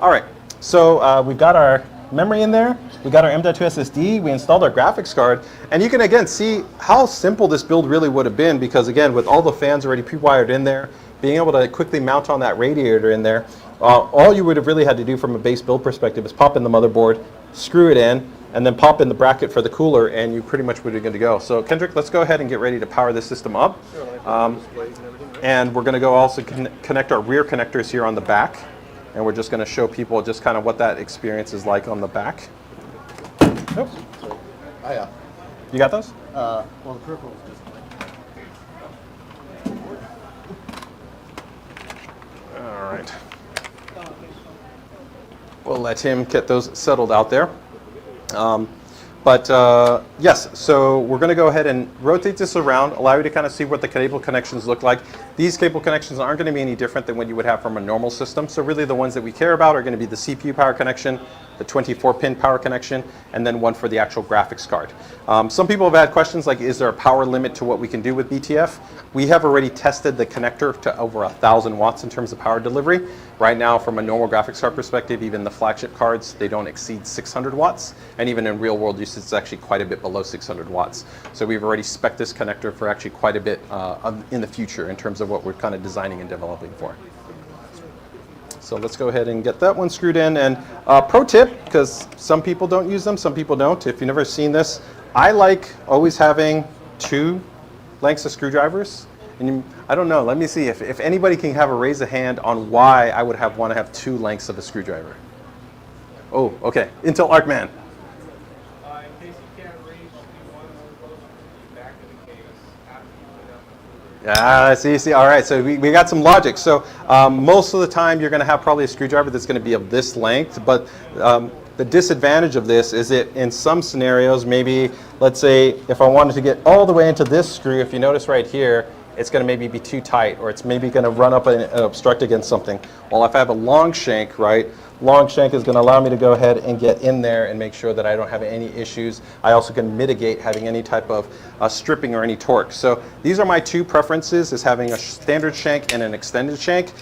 Speaker 1: All right, so we've got our memory in there, we got our M.2 SSD, we installed our graphics card, and you can again see how simple this build really would have been, because again, with all the fans already pre-wired in there, being able to quickly mount on that radiator in there, all you would have really had to do from a base build perspective is pop in the motherboard, screw it in, and then pop in the bracket for the cooler, and you pretty much would be good to go. So Kendrick, let's go ahead and get ready to power this system up. And we're going to go also connect our rear connectors here on the back. And we're just going to show people just kind of what that experience is like on the back. Oops.
Speaker 2: Oh, yeah.
Speaker 1: You got those?
Speaker 2: Well, the peripherals just...
Speaker 1: All right. We'll let him get those settled out there. Yes, so we're going to go ahead and rotate this around, allow you to kind of see what the cable connections look like. These cable connections aren't going to be any different than what you would have from a normal system. So really the ones that we care about are going to be the CPU power connection, the 24-pin power connection, and then one for the actual graphics card. Some people have had questions like, is there a power limit to what we can do with BTF? We have already tested the connector to over 1,000 watts in terms of power delivery. Right now, from a normal graphics card perspective, even the flagship cards, they don't exceed 600 watts. And even in real world usage, it's actually quite a bit below 600 watts. So we've already spec'd this connector for actually quite a bit in the future in terms of what we're kind of designing and developing for. So let's go ahead and get that one screwed in. And pro tip, because some people don't use them, some people don't. If you've never seen this, I like always having 2 lengths of screwdrivers. And I don't know, let me see if anybody can have a raise of hand on why I would want to have 2 lengths of a screwdriver. Oh, okay. Intel Arcman.
Speaker 6: In case you can't reach one of those close to the back of the case after you put up the
Speaker 1: See, all right, so we got some logic. So most of the time you're going to have probably a screwdriver that's going to be of this length, but the disadvantage of this is that in some scenarios, maybe, let's say, if I wanted to get all the way into this screw, if you notice right here, it's going to maybe be too tight, or it's maybe going to run up and obstruct against something. Well, if I have a long shank, right, long shank is going to allow me to go ahead and get in there and make sure that I don't have any issues. I also can mitigate having any type of stripping or any torque. So these are my 2 preferences, is having a standard shank and an extended shank.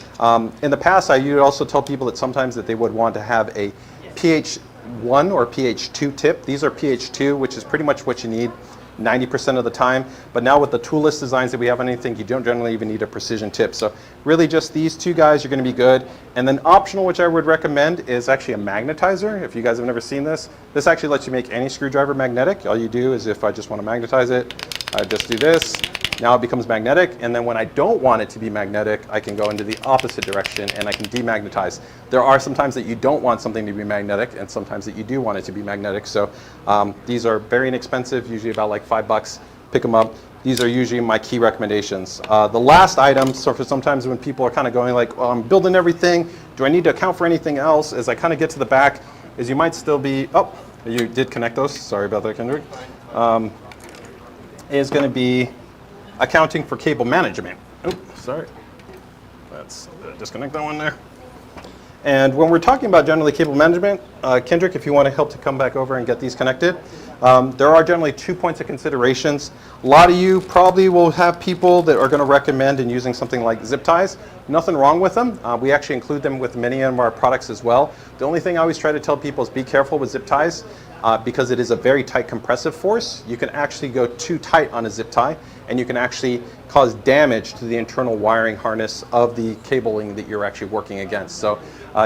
Speaker 1: In the past, I would also tell people that sometimes that they would want to have a PH1 or PH2 tip. These are PH2, which is pretty much what you need 90% of the time. But now with the toolless designs that we have on anything, you don't generally even need a precision tip. So really just these 2 guys are going to be good. And then optional, which I would recommend, is actually a magnetizer. If you guys have never seen this, this actually lets you make any screwdriver magnetic. All you do is, if I just want to magnetize it, I just do this, Now it becomes magnetic, and then when I don't want it to be magnetic, I can go into the opposite direction and I can demagnetize. There are some times that you don't want something to be magnetic and sometimes that you do want it to be magnetic. So these are very inexpensive, usually about like $5. Pick them up. These are usually my key recommendations. The last item, so for sometimes when people are kind of going like, well, I'm building everything, do I need to account for anything else? As I kind of get to the back, is you might still be, oh, you did connect those. Sorry about that, Kendrick. Is going to be accounting for cable management. Oops, sorry. Let's disconnect that one there. And when we're talking about generally cable management, Kendrick, if you want to help to come back over and get these connected, there are generally 2 points of considerations. A lot of you probably will have people that are going to recommend in using something like zip ties. Nothing wrong with them. We actually include them with many of our products as well. The only thing I always try to tell people is be careful with zip ties because it is a very tight compressive force. You can actually go too tight on a zip tie and you can actually cause damage to the internal wiring harness of the cabling that you're actually working against. So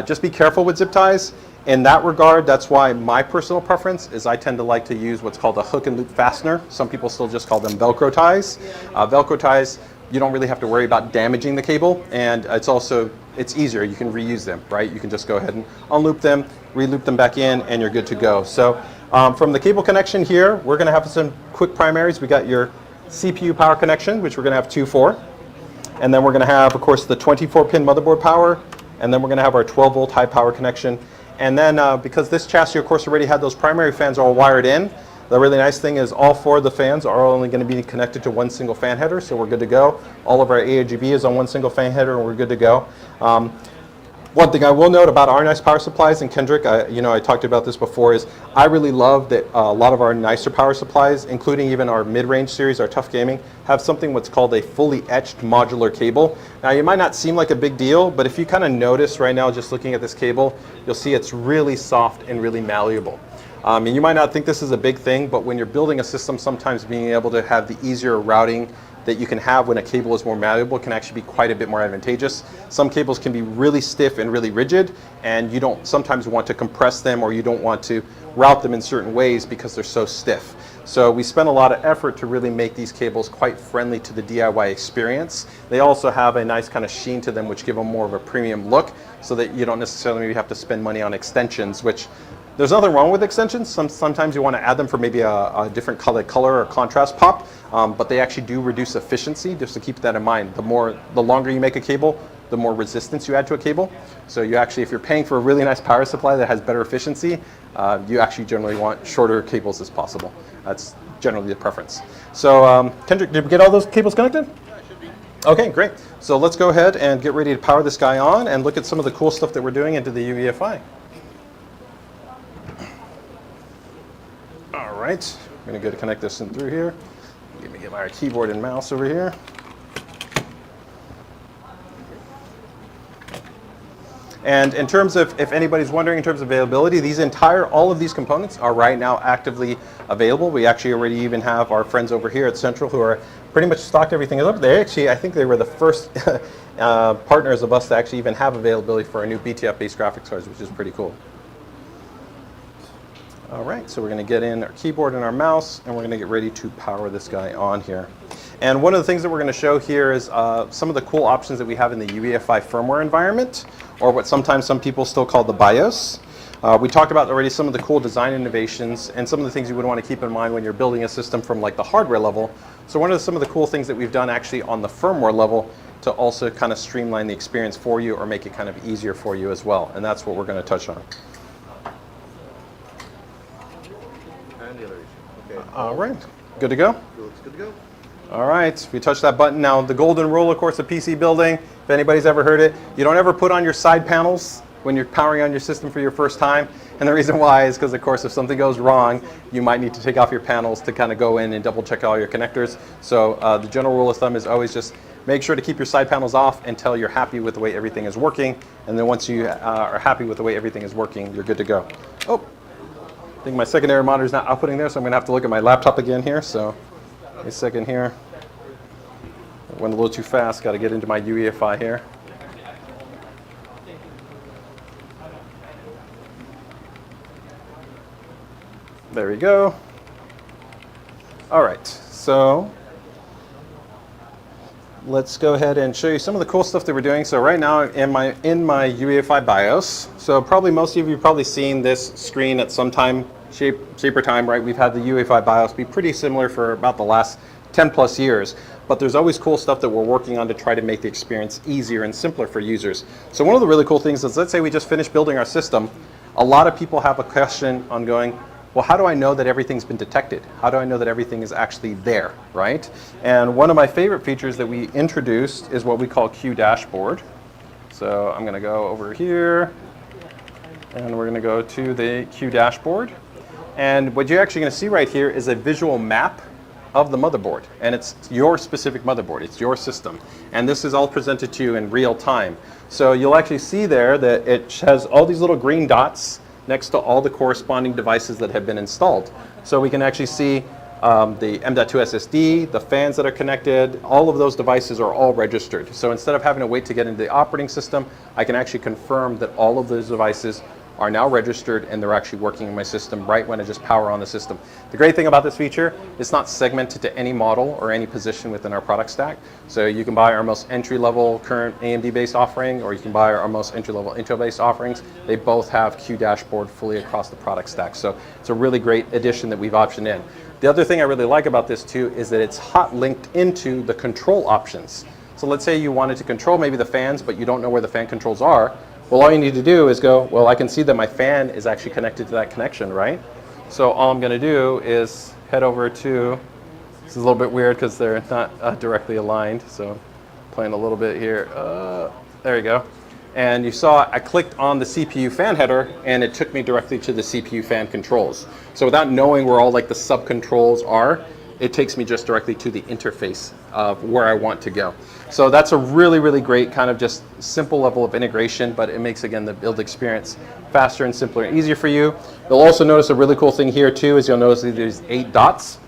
Speaker 1: just be careful with zip ties. In that regard, that's why my personal preference is I tend to like to use what's called a hook and loop fastener. Some people still just call them Velcro ties. Velcro ties, you don't really have to worry about damaging the cable, and it's easier. You can reuse them, right? You can just go ahead and unloop them, re-loop them back in, and you're good to go. So from the cable connection here, we're going to have some quick primaries. We got your CPU power connection, which we're going to have 2 for. And then we're going to have, of course, the 24-pin motherboard power, and then we're going to have our 12-volt high power connection. And then because this chassis, of course, already had those primary fans all wired in, the really nice thing is all 4 of the fans are only going to be connected to one single fan header, so we're good to go. All of our ARGB is on one single fan header, and we're good to go. One thing I will note about our nice power supplies, and Kendrick, I talked about this before, is I really love that a lot of our nicer power supplies, including even our mid-range series, our Tough Gaming, have something what's called a fully etched modular cable. Now, it might not seem like a big deal, but if you kind of notice right now just looking at this cable, you'll see it's really soft and really malleable. And you might not think this is a big thing, but when you're building a system, sometimes being able to have the easier routing that you can have when a cable is more malleable can actually be quite a bit more advantageous. Some cables can be really stiff and really rigid, and you don't sometimes want to compress them or you don't want to route them in certain ways because they're so stiff. So we spend a lot of effort to really make these cables quite friendly to the DIY experience. They also have a nice kind of sheen to them which give them more of a premium look so that you don't necessarily maybe have to spend money on extensions, which there's nothing wrong with extensions. Sometimes you want to add them for maybe a different color or contrast pop, but they actually do reduce efficiency, just to keep that in mind. The longer you make a cable, the more resistance you add to a cable. So you actually, if you're paying for a really nice power supply that has better efficiency, you actually generally want shorter cables as possible. That's generally the preference. So Kendrick, did we get all those cables connected? Yeah, it should be. Okay, great. So let's go ahead and get ready to power this guy on and look at some of the cool stuff that we're doing into the UEFI. All right, I'm going to go to connect this in through here. Let me get my keyboard and mouse over here. And in terms of, if anybody's wondering in terms of availability, all of these components are right now actively available. We actually already even have our friends over here at Central who are pretty much stocked everything up. They actually, I think they were the first partners of us to actually even have availability for our new BTF-based graphics cards, which is pretty cool. All right, so we're going to get in our keyboard and our mouse, and we're going to get ready to power this guy on here. And one of the things that we're going to show here is some of the cool options that we have in the UEFI firmware environment, or what sometimes some people still call the BIOS. We talked about already some of the cool design innovations and some of the things you would want to keep in mind when you're building a system from like the hardware level. So one of some of the cool things that we've done actually on the firmware level to also kind of streamline the experience for you or make it kind of easier for you as well. And that's what we're going to touch on.
Speaker 2: Okay.
Speaker 1: All right, good to go?
Speaker 2: Looks good to go.
Speaker 1: All right, we touch that button. Now, the golden rule, of course, of PC building, if anybody's ever heard it, you don't ever put on your side panels when you're powering on your system for your first time. And the reason why is because, of course, if something goes wrong, you might need to take off your panels to kind of go in and double check all your connectors. So the general rule of thumb is always just make sure to keep your side panels off until you're happy with the way everything is working. And then once you are happy with the way everything is working, you're good to go. Oh, I think my secondary monitor is not outputting there, so I'm going to have to look at my laptop again here. So a second here. I went a little too fast. Got to get into my UEFI here. There we go. All right. So let's go ahead and show you some of the cool stuff that we're doing. So right now in my UEFI BIOS, so probably most of you have probably seen this screen at some time, shape or time, right? We've had the UEFI BIOS be pretty similar for about the last 10 plus years, but there's always cool stuff that we're working on to try to make the experience easier and simpler for users. So one of the really cool things is, let's say we just finished building our system. A lot of people have a question on going, well, how do I know that everything's been detected? How do I know that everything is actually there, right? And one of my favorite features that we introduced is what we call Q Dashboard. So I'm gonna go over here, and we're gonna go to the Q Dashboard. And what you're actually gonna see right here is a visual map of the motherboard, and it's your specific motherboard, it's your system. And this is all presented to you in real time. So you'll actually see there that it has all these little green dots next to all the corresponding devices that have been installed. So we can actually see the M.2 SSD, the fans that are connected, all of those devices are all registered. So instead of having to wait to get into the operating system, I can actually confirm that all of those devices are now registered and they're actually working in my system right when I just power on the system. The great thing about this feature, it's not segmented to any model or any position within our product stack. So you can buy our most entry-level current AMD-based offering, or you can buy our most entry-level Intel-based offerings. They both have Q Dashboard fully across the product stack. So it's a really great addition that we've optioned in. The other thing I really like about this too is that it's hot linked into the control options. So let's say you wanted to control maybe the fans, but you don't know where the fan controls are. Well, all you need to do is go, well, I can see that my fan is actually connected to that connection, right? So all I'm going to do is head over to, this is a little bit weird because they're not directly aligned, so playing a little bit here. There you go. And you saw I clicked on the CPU fan header and it took me directly to the CPU fan controls. So without knowing where all like the sub controls are, it takes me just directly to the interface of where I want to go. So that's a really, really great kind of just simple level of integration, but it makes, again, the build experience faster and simpler and easier for you. You'll also notice a really cool thing here too, is you'll notice that there's 8 dots.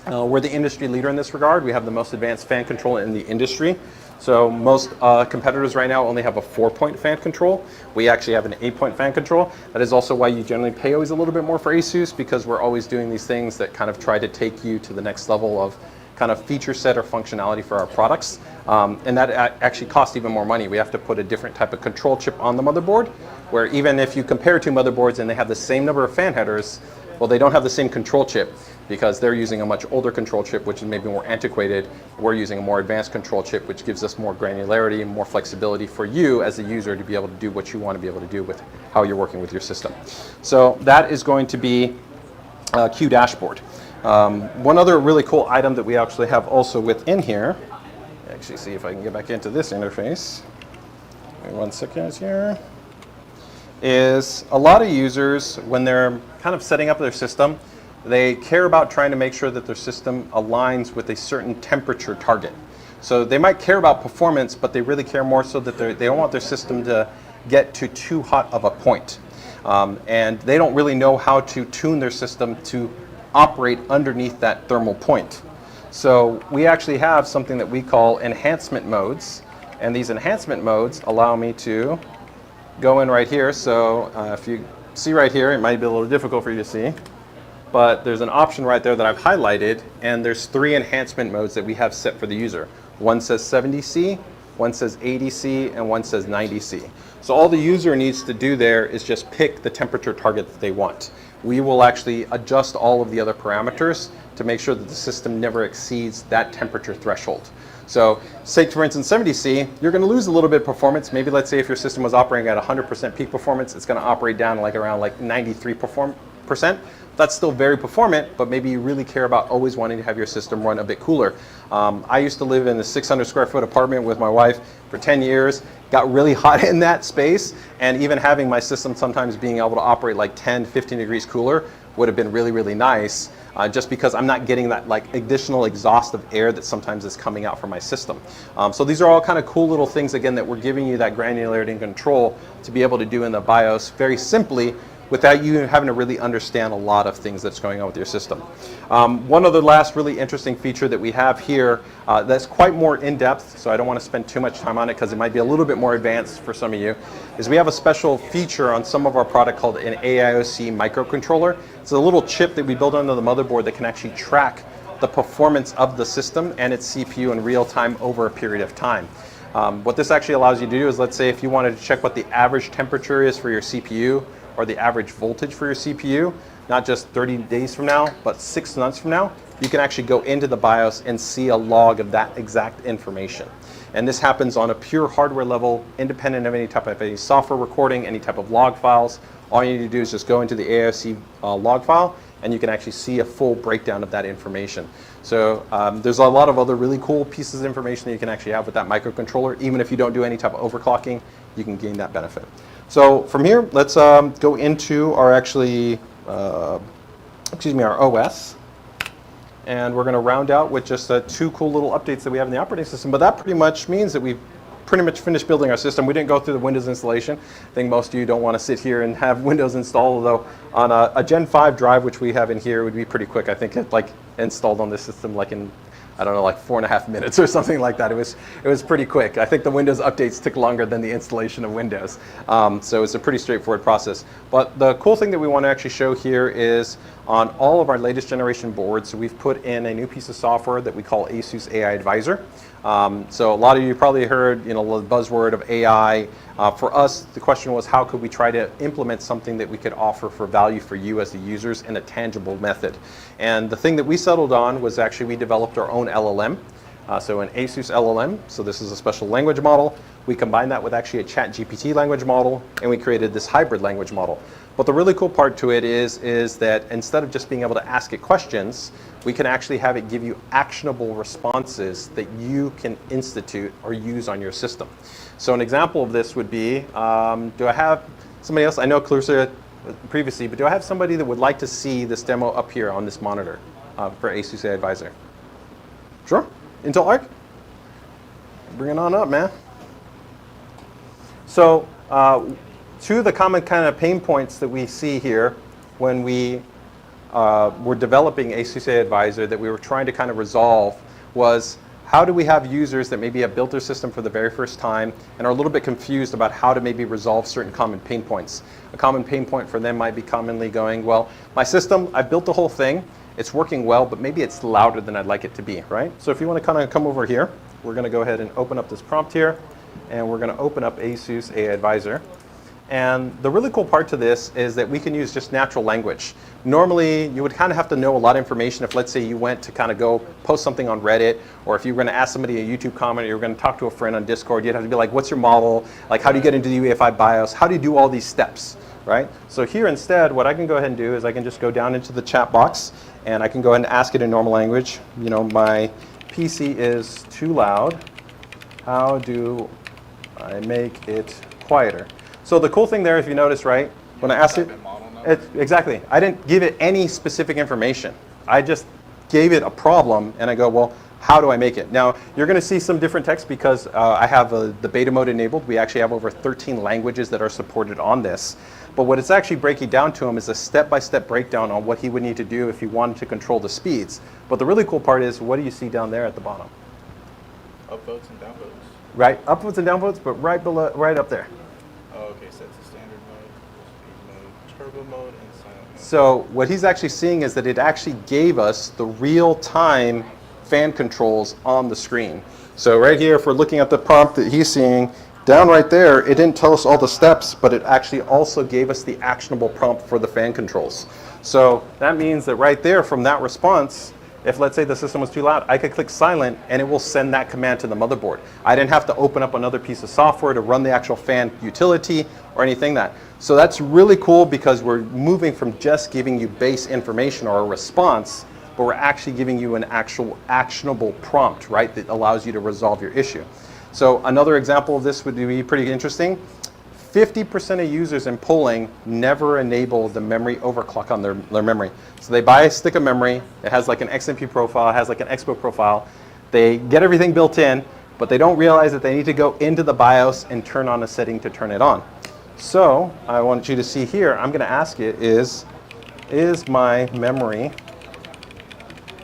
Speaker 1: We're the industry leader in this regard. We have the most advanced fan control in the industry. So most competitors right now only have a 4-point fan control. We actually have an 8-point fan control. That is also why you generally pay always a little bit more for ASUS, because we're always doing these things that kind of try to take you to the next level of kind of feature set or functionality for our products. And that actually costs even more money. We have to put a different type of control chip on the motherboard, where even if you compare 2 motherboards and they have the same number of fan headers, well, they don't have the same control chip because they're using a much older control chip, which is maybe more antiquated. We're using a more advanced control chip, which gives us more granularity and more flexibility for you as a user to be able to do what you want to be able to do with how you're working with your system. So that is going to be Q Dashboard. One other really cool item that we actually have also within here, actually see if I can get back into this interface. Wait 1 second here. Is a lot of users, when they're kind of setting up their system, they care about trying to make sure that their system aligns with a certain temperature target. So they might care about performance, but they really care more so that they don't want their system to get to too hot of a point. And they don't really know how to tune their system to operate underneath that thermal point. So we actually have something that we call enhancement modes. And these enhancement modes allow me to go in right here. So if you see right here, it might be a little difficult for you to see, but there's an option right there that I've highlighted, and there's 3 enhancement modes that we have set for the user. One says 70C, one says 80C, and one says 90C. So all the user needs to do there is just pick the temperature target that they want. We will actually adjust all of the other parameters to make sure that the system never exceeds that temperature threshold. So say, for instance, 70C, you're going to lose a little bit of performance. Maybe let's say if your system was operating at 100% peak performance, it's going to operate down like around like 93%. That's still very performant, but maybe you really care about always wanting to have your system run a bit cooler. I used to live in a 600 square foot apartment with my wife for 10 years, got really hot in that space, and even having my system sometimes being able to operate like 10, 15 degrees cooler would have been really, really nice, just because I'm not getting that like additional exhaust of air that sometimes is coming out from my system. So these are all kind of cool little things, again, that we're giving you that granularity and control to be able to do in the BIOS very simply, without you having to really understand a lot of things that's going on with your system. One other last really interesting feature that we have here that's quite more in-depth, so I don't want to spend too much time on it because it might be a little bit more advanced for some of you, is we have a special feature on some of our product called an AIOC microcontroller. It's a little chip that we build onto the motherboard that can actually track the performance of the system and its CPU in real time over a period of time. What this actually allows you to do is, let's say if you wanted to check what the average temperature is for your CPU or the average voltage for your CPU, not just 30 days from now, but 6 months from now, you can actually go into the BIOS and see a log of that exact information. And this happens on a pure hardware level, independent of any type of any software recording, any type of log files. All you need to do is just go into the ASUS log file, and you can actually see a full breakdown of that information. So there's a lot of other really cool pieces of information that you can actually have with that microcontroller. Even if you don't do any type of overclocking, you can gain that benefit. So from here, let's go into our our OS. And we're going to round out with just 2 cool little updates that we have in the operating system. But that pretty much means that we've pretty much finished building our system. We didn't go through the Windows installation. I think most of you don't want to sit here and have Windows installed, although on a Gen 5 drive, which we have in here, would be pretty quick. I think it like installed on this system like in, I don't know, like 4.5 minutes or something like that. It was pretty quick. I think the Windows updates took longer than the installation of Windows. So it's a pretty straightforward process. But the cool thing that we want to actually show here is on all of our latest generation boards, we've put in a new piece of software that we call ASUS AI Advisor. So a lot of you probably heard, the buzzword of AI. For us, the question was, how could we try to implement something that we could offer for value for you as the users in a tangible method? And the thing that we settled on was actually we developed our own LLM. So an ASUS LLM, so this is a special language model. We combined that with actually a ChatGPT language model, and we created this hybrid language model. But the really cool part to it is that instead of just being able to ask it questions, we can actually have it give you actionable responses that you can institute or use on your system. So an example of this would be, do I have somebody else? I know Clara previously, but do I have somebody that would like to see this demo up here on this monitor for ASUS AI Advisor? Sure. Intel Arc? Bring it on up, man. So, 2 of the common kind of pain points that we see here when we were developing ASUS AI Advisor that we were trying to kind of resolve was, how do we have users that maybe have built their system for the very first time and are a little bit confused about how to maybe resolve certain common pain points? A common pain point for them might be commonly going, well, my system, I built the whole thing, it's working well, but maybe it's louder than I'd like it to be, right? So if you want to kind of come over here, we're going to go ahead and open up this prompt here, and we're going to open up ASUS AI Advisor. And the really cool part to this is that we can use just natural language. Normally, you would kind of have to know a lot of information if, let's say, you went to kind of go post something on Reddit, or if you were going to ask somebody a YouTube comment, or you were going to talk to a friend on Discord, you'd have to be like, what's your model? Like, how do you get into the UEFI BIOS? How do you do all these steps, right? So here instead, what I can go ahead and do is I can just go down into the chat box, and I can go ahead and ask it in normal language. My PC is too loud. How do I make it quieter? So the cool thing there, if you notice, right, when I asked it, exactly, I didn't give it any specific information. I just gave it a problem, and I go, well, how do I make it? Now, you're going to see some different text because I have the beta mode enabled. We actually have over 13 languages that are supported on this. But what it's actually breaking down to him is a step-by-step breakdown on what he would need to do if he wanted to control the speeds. But the really cool part is, what do you see down there at the bottom?
Speaker 7: Upvotes and downvotes.
Speaker 1: Right, upvotes and downvotes, but right below, right up there.
Speaker 7: Oh, okay, set to standard mode, speed mode, turbo mode, and silent mode.
Speaker 1: So what he's actually seeing is that it actually gave us the real-time fan controls on the screen. So right here, if we're looking at the prompt that he's seeing, down right there, it didn't tell us all the steps, but it actually also gave us the actionable prompt for the fan controls. So that means that right there, from that response, if let's say the system was too loud, I could click silent and it will send that command to the motherboard. I didn't have to open up another piece of software to run the actual fan utility or anything that. So that's really cool because we're moving from just giving you base information or a response, but we're actually giving you an actual actionable prompt, right, that allows you to resolve your issue. So another example of this would be pretty interesting. 50% of users in polling never enable the memory overclock on their memory. So they buy a stick of memory, it has like an XMP profile, it has like an Expo profile, they get everything built in, but they don't realize that they need to go into the BIOS and turn on a setting to turn it on. So I want you to see here, I'm going to ask it is my memory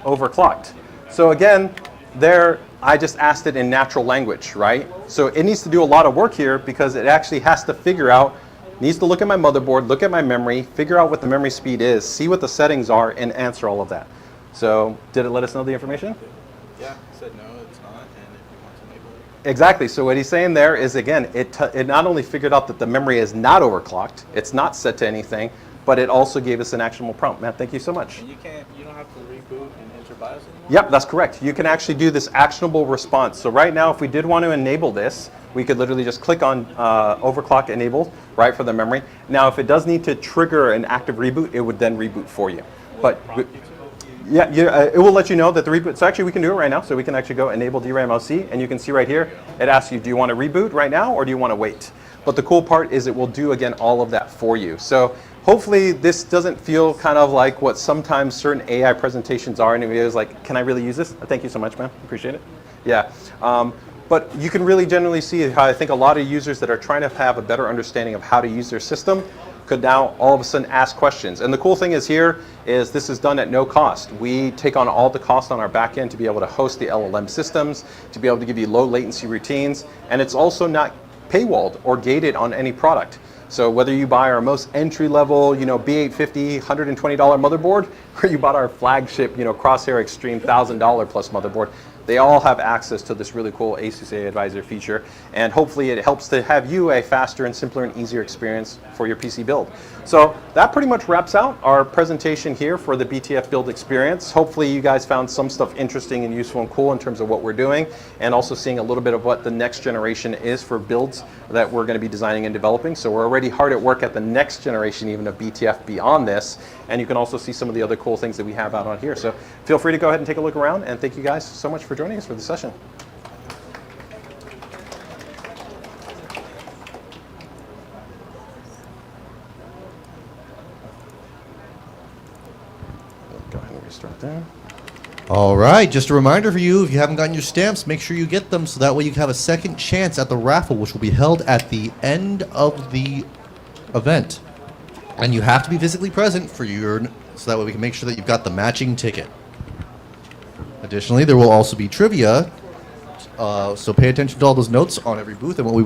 Speaker 1: overclocked? So again, there I just asked it in natural language, right? So it needs to do a lot of work here because it actually has to figure out, needs to look at my motherboard, look at my memory, figure out what the memory speed is, see what the settings are, and answer all of that. So did it let us know the information?
Speaker 7: Yeah, it said no, it's not, and if you want to enable it.
Speaker 1: Exactly. So what he's saying there is, again, it not only figured out that the memory is not overclocked, it's not set to anything, but it also gave us an actionable prompt. Matt, thank you so much.
Speaker 7: And you don't have to reboot and enter BIOS anymore?
Speaker 1: Yep, that's correct. You can actually do this actionable response. So right now, if we did want to enable this, we could literally just click on overclock enabled, right, for the memory. Now, if it does need to trigger an active reboot, it would then reboot for you. But yeah, it will let you know that the reboot. So actually, we can do it right now. So we can actually go enable DRAM LC, and you can see right here, it asks you, do you want to reboot right now, or do you want to wait? But the cool part is it will do, again, all of that for you. So hopefully this doesn't feel kind of like what sometimes certain AI presentations are, and it was like, can I really use this? Thank you so much, man. Appreciate it. Yeah. But you can really generally see how I think a lot of users that are trying to have a better understanding of how to use their system could now all of a sudden ask questions. And the cool thing is here is this is done at no cost. We take on all the cost on our back end to be able to host the LLM systems, to be able to give you low latency routines, and it's also not paywalled or gated on any product. So whether you buy our most entry-level, B850 $120 motherboard, or you bought our flagship, Crosshair Extreme $1,000 plus motherboard, they all have access to this really cool ASUS AI Advisor feature, and hopefully it helps to have you a faster and simpler and easier experience for your PC build. So that pretty much wraps out our presentation here for the BTF build experience. Hopefully you guys found some stuff interesting and useful and cool in terms of what we're doing, and also seeing a little bit of what the next generation is for builds that we're going to be designing and developing. So we're already hard at work at the next generation even of BTF beyond this, and you can also see some of the other cool things that we have out on here. So feel free to go ahead and take a look around, and thank you guys so much for joining us for the session. Go ahead and restart there.
Speaker 5: All right, just a reminder for you, if you haven't gotten your stamps, make sure you get them so that way you can have a second chance at the raffle, which will be held at the end of the event. And you have to be physically present so that way we can make sure that you've got the matching ticket. Additionally, there will also be trivia, so pay attention to all those notes on every booth and what we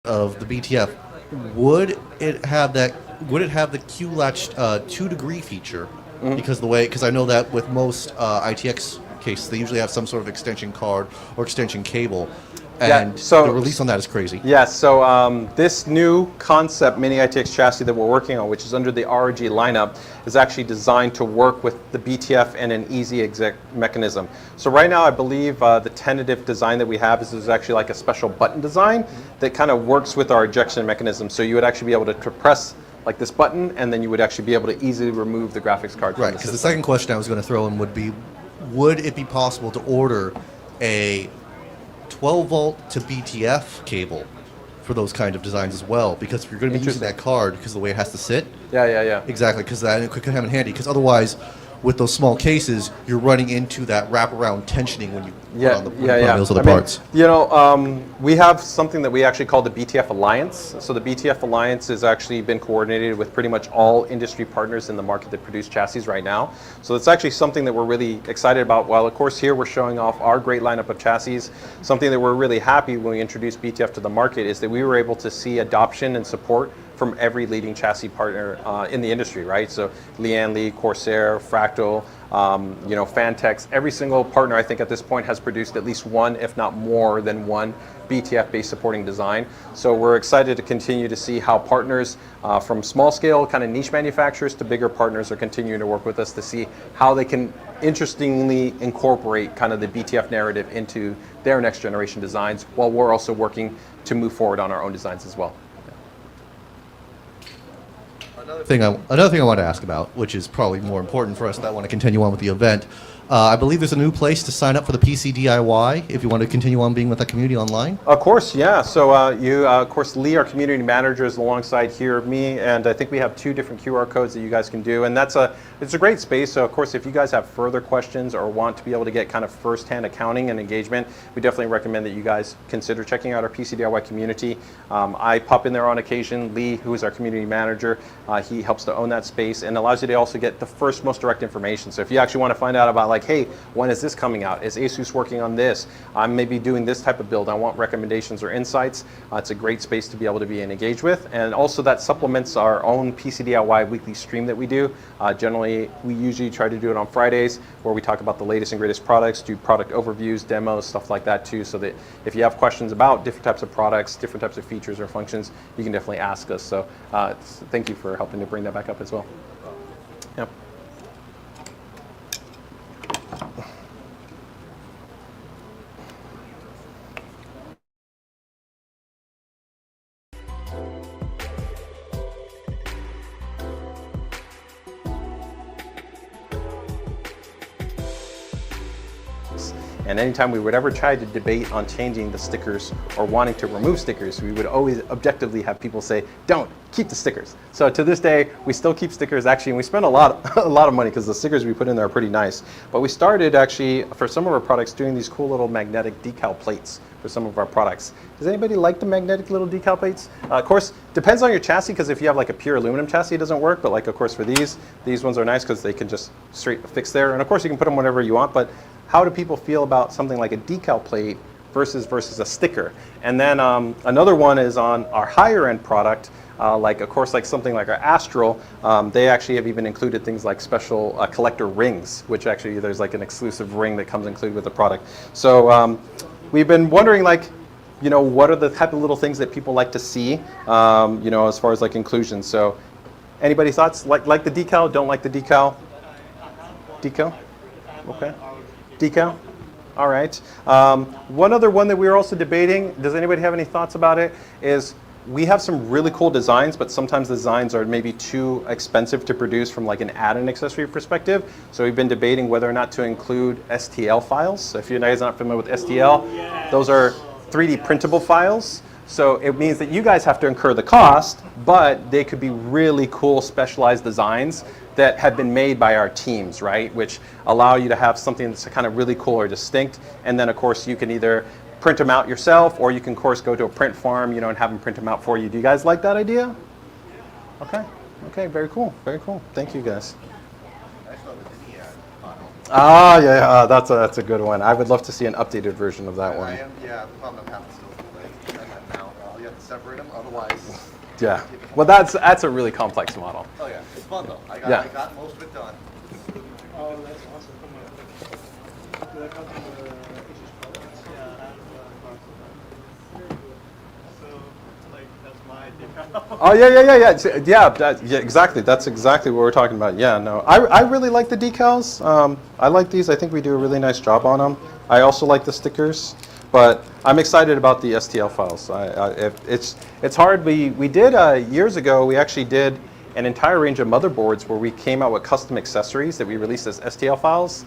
Speaker 5: of the BTF, would it have that? Would it have the Q-latch 2-degree feature? Because I know that with most ITX cases, they usually have some sort of extension card or extension cable, and
Speaker 1: so-
Speaker 5: the release on that is crazy.
Speaker 1: Yes, so this new concept mini ITX chassis that we're working on, which is under the ROG lineup, is actually designed to work with the BTF and an easy exec mechanism. So right now I believe the tentative design that we have is actually like a special button design that kind of works with our ejection mechanism. So you would actually be able to press like this button, and then you would actually be able to easily remove the graphics card from
Speaker 5: Right,
Speaker 1: the
Speaker 5: because
Speaker 1: system.
Speaker 5: the second question I was going to throw in would be, would it be possible to order a 12-volt to BTF cable for those kind of designs as well? Because if you're going to be using that card, because of the way it has to sit,
Speaker 1: Yeah.
Speaker 5: exactly, because that could come in handy. Because otherwise, with those small cases, you're running into that wraparound tensioning when you put on those other parts.
Speaker 1: You know, we have something that we actually call the BTF Alliance. So the BTF Alliance has actually been coordinated with pretty much all industry partners in the market that produce chassis right now. So it's actually something that we're really excited about. While of course here we're showing off our great lineup of chassis, something that we're really happy when we introduced BTF to the market is that we were able to see adoption and support from every leading chassis partner in the industry, right? So Lian Li, Corsair, Fractal, you know, Fantex, every single partner I think at this point has produced at least one, if not more than one, BTF-based supporting design. So we're excited to continue to see how partners from small scale kind of niche manufacturers to bigger partners are continuing to work with us to see how they can interestingly incorporate kind of the BTF narrative into their next generation designs, while we're also working to move forward on our own designs as well.
Speaker 5: Another thing I want to ask about, which is probably more important for us that want to continue on with the event, I believe there's a new place to sign up for the PCDIY if you want to continue on being with the community online.
Speaker 1: Of course, yeah. So you, of course, Lee, our community manager, is alongside here of me, and I think we have 2 different QR codes that you guys can do, and it's a great space. So of course, if you guys have further questions or want to be able to get kind of first-hand accounting and engagement, we definitely recommend that you guys consider checking out our PCDIY community. I pop in there on occasion. Lee, who is our community manager, he helps to own that space and allows you to also get the first, most direct information. So if you actually want to find out about like, hey, when is this coming out? Is ASUS working on this? I'm maybe doing this type of build. I want recommendations or insights. It's a great space to be able to be engaged with. And also that supplements our own PCDIY weekly stream that we do. Generally, we usually try to do it on Fridays where we talk about the latest and greatest products, do product overviews, demos, stuff like that too, so that if you have questions about different types of products, different types of features or functions, you can definitely ask us. So thank you for helping to bring that back up as well. Yep. And anytime we would ever try to debate on changing the stickers or wanting to remove stickers, we would always objectively have people say, don't, keep the stickers. So to this day, we still keep stickers actually, and we spend a lot of money because the stickers we put in there are pretty nice. But we started actually, for some of our products, doing these cool little magnetic decal plates for some of our products. Does anybody like the magnetic little decal plates? Of course, depends on your chassis, because if you have like a pure aluminum chassis, it doesn't work. But like, of course, for these ones are nice because they can just straight fix there. And of course, you can put them whenever you want. But how do people feel about something like a decal plate versus a sticker? And then another one is on our higher end product, like of course like something like our Astral, they actually have even included things like special collector rings, which actually there's like an exclusive ring that comes included with the product. So we've been wondering, like, you know, what are the type of little things that people like to see, you know, as far as like inclusion. So anybody thoughts? Like the decal, don't like the decal? Decal? Okay. Decal? All right. One other one that we were also debating, does anybody have any thoughts about it, is we have some really cool designs, but sometimes the designs are maybe too expensive to produce from like an add-in accessory perspective. So we've been debating whether or not to include STL files. So if you guys aren't familiar with STL, those are 3D printable files. So it means that you guys have to incur the cost, but they could be really cool specialized designs that have been made by our teams, right? Which allow you to have something that's kind of really cool or distinct. And then of course you can either print them out yourself, or you can of course go to a print farm, you know, and have them print them out for you. Do you guys like that idea? Okay, okay, very cool, very cool. Thank you guys. Ah, yeah, that's a good one. I would love to see an updated version of that one.
Speaker 2: Yeah, the problem I'm having still is the leg. Now, you have to separate them. Otherwise,
Speaker 1: Yeah. Well, that's a really complex model.
Speaker 2: oh yeah, it's fun though. I
Speaker 1: Yeah.
Speaker 2: got most of it done.
Speaker 6: Oh, that's awesome. Come on. Do that come from the ASUS products? Yeah, I have very good. So, like, that's my decal.
Speaker 1: Oh yeah, exactly. That's exactly what we're talking about. Yeah, no, I really like the decals. I like these. I think we do a really nice job on them. I also like the stickers, but I'm excited about the STL files. It's hard. We did years ago. We actually did an entire range of motherboards where we came out with custom accessories that we released as STL files.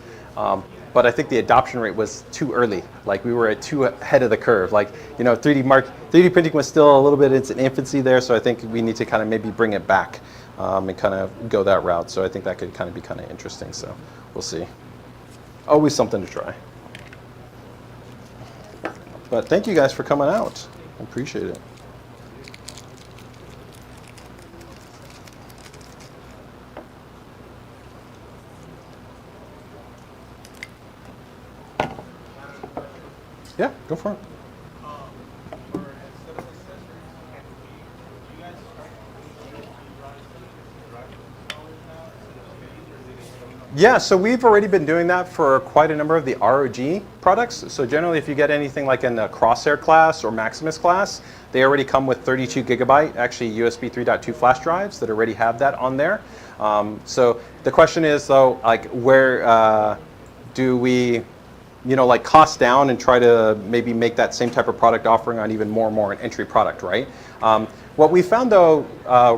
Speaker 1: But I think the adoption rate was too early. Like we were too ahead of the curve. Like 3D printing was still a little bit in its infancy there. So I think we need to kind of maybe bring it back and kind of go that route. So I think that could kind of be kind of interesting. So we'll see. Always something to try. But thank you guys for coming out. I appreciate it. Yeah, go for it. Yeah, so we've already been doing that for quite a number of the ROG products. So generally, if you get anything like in the Crosshair class or Maximus class, they already come with 32 gigabyte, actually USB 3.2 flash drives that already have that on there. So the question is, though, like where do we like cost down and try to maybe make that same type of product offering on even more and more an entry product, right? What we found though,